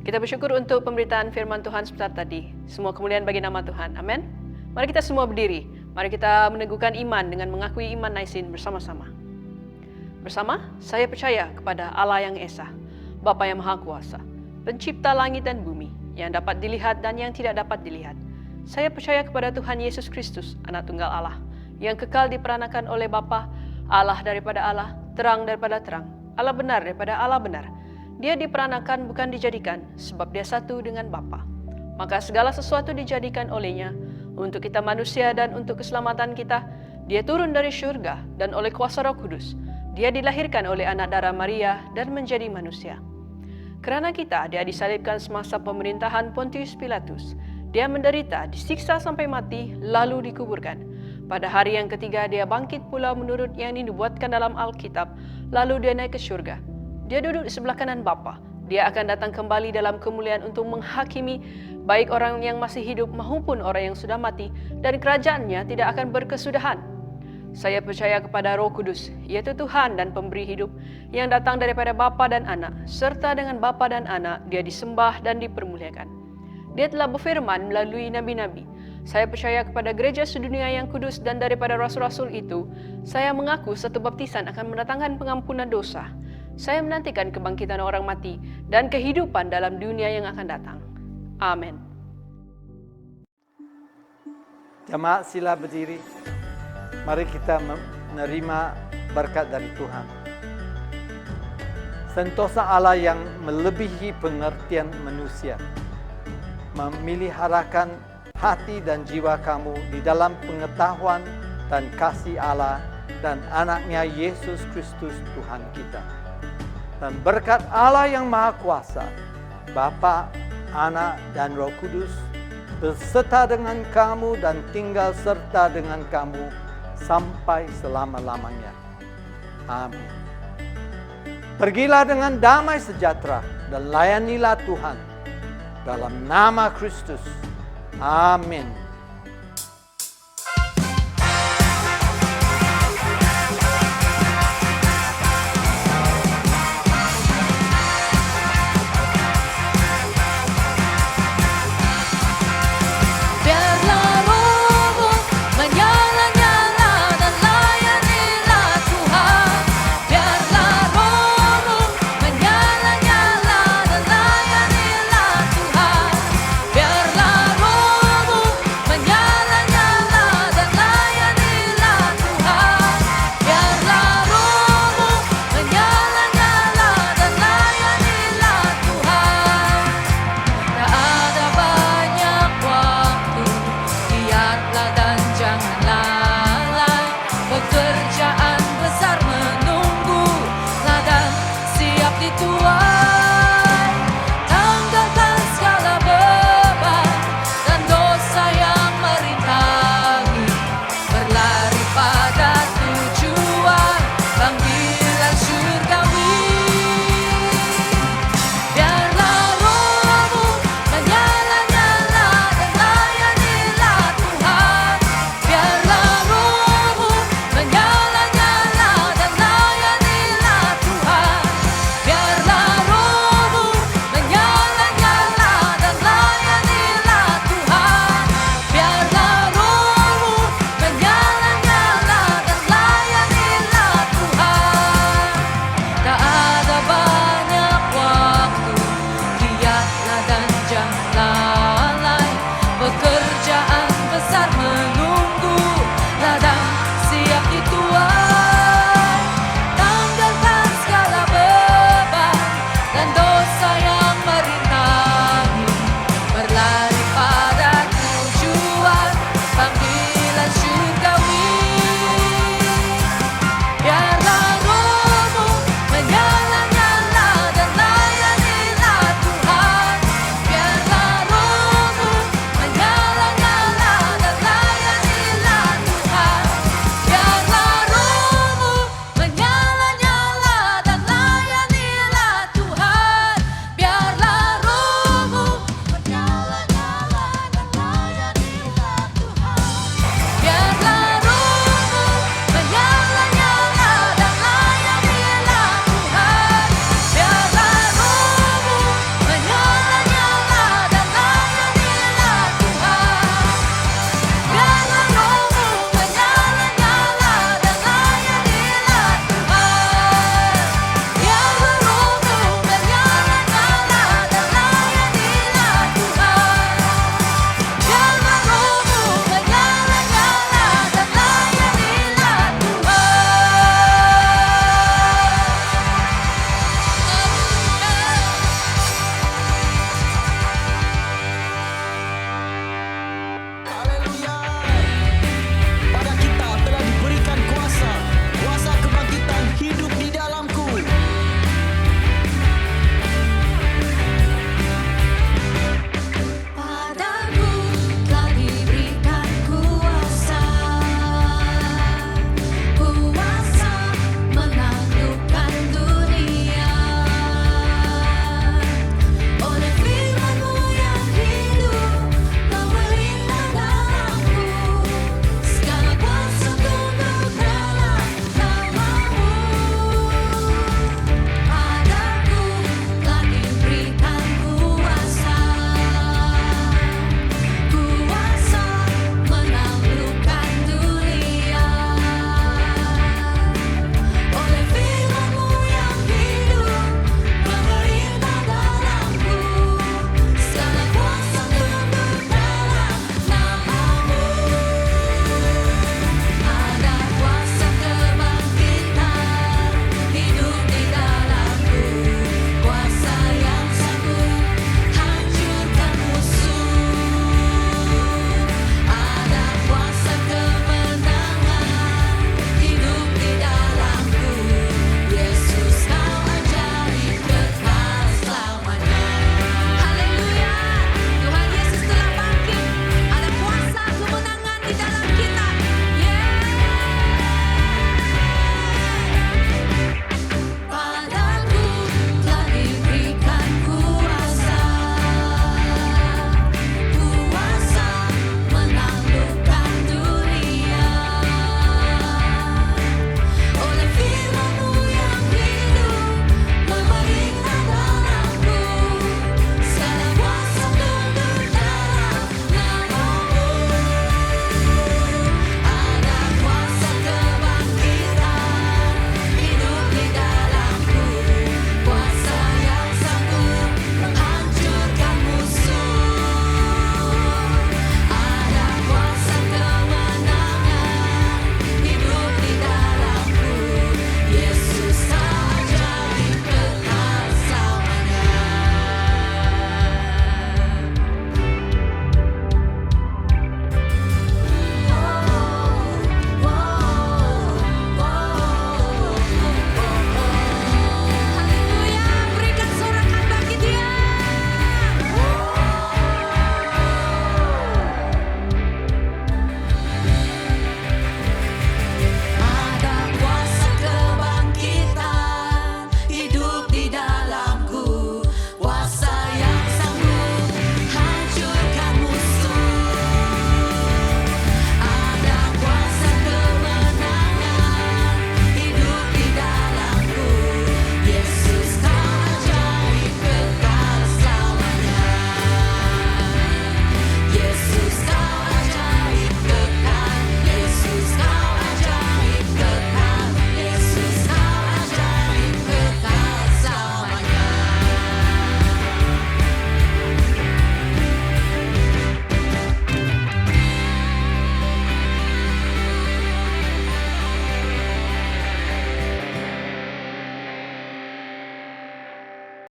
Kita bersyukur untuk pemberitaan firman Tuhan sebentar tadi. Semua kemuliaan bagi nama Tuhan. Amin. Mari kita semua berdiri. Mari kita meneguhkan iman dengan mengakui iman Naisin bersama-sama. Bersama, saya percaya kepada Allah yang Esa, Bapa yang Maha Kuasa, Pencipta langit dan bumi, yang dapat dilihat dan yang tidak dapat dilihat. Saya percaya kepada Tuhan Yesus Kristus, Anak Tunggal Allah, yang kekal diperanakan oleh Bapa, Allah daripada Allah, terang daripada terang, Allah benar daripada Allah benar. Dia diperanakan bukan dijadikan, sebab dia satu dengan Bapa. Maka segala sesuatu dijadikan olehnya, untuk kita manusia dan untuk keselamatan kita. Dia turun dari syurga dan oleh kuasa Roh Kudus. Dia dilahirkan oleh anak darah Maria dan menjadi manusia. Kerana kita, dia disalibkan semasa pemerintahan Pontius Pilatus. Dia menderita, disiksa sampai mati, lalu dikuburkan. Pada hari yang ketiga, dia bangkit pula menurut yang dinubuatkan dalam Alkitab, lalu dia naik ke syurga. Dia duduk di sebelah kanan Bapa. Dia akan datang kembali dalam kemuliaan untuk menghakimi baik orang yang masih hidup maupun orang yang sudah mati, dan kerajaannya tidak akan berkesudahan. Saya percaya kepada Roh Kudus, yaitu Tuhan dan pemberi hidup, yang datang daripada Bapa dan Anak, serta dengan Bapa dan Anak dia disembah dan dipermuliakan. Dia telah berfirman melalui nabi-nabi. Saya percaya kepada gereja sedunia yang kudus, dan daripada rasul-rasul itu, saya mengaku satu baptisan akan mendatangkan pengampunan dosa. Saya menantikan kebangkitan orang mati dan kehidupan dalam dunia yang akan datang. Amin. Jemaat sila berdiri. Mari kita menerima berkat dari Tuhan. Sentosa Allah yang melebihi pengertian manusia, memeliharakan hati dan jiwa kamu di dalam pengetahuan dan kasih Allah dan anaknya Yesus Kristus Tuhan kita. Dan berkat Allah yang Maha Kuasa, Bapa, Anak, dan Roh Kudus, beserta dengan kamu dan tinggal serta dengan kamu sampai selama-lamanya. Amin. Pergilah dengan damai sejahtera dan layanilah Tuhan dalam nama Kristus. Amin.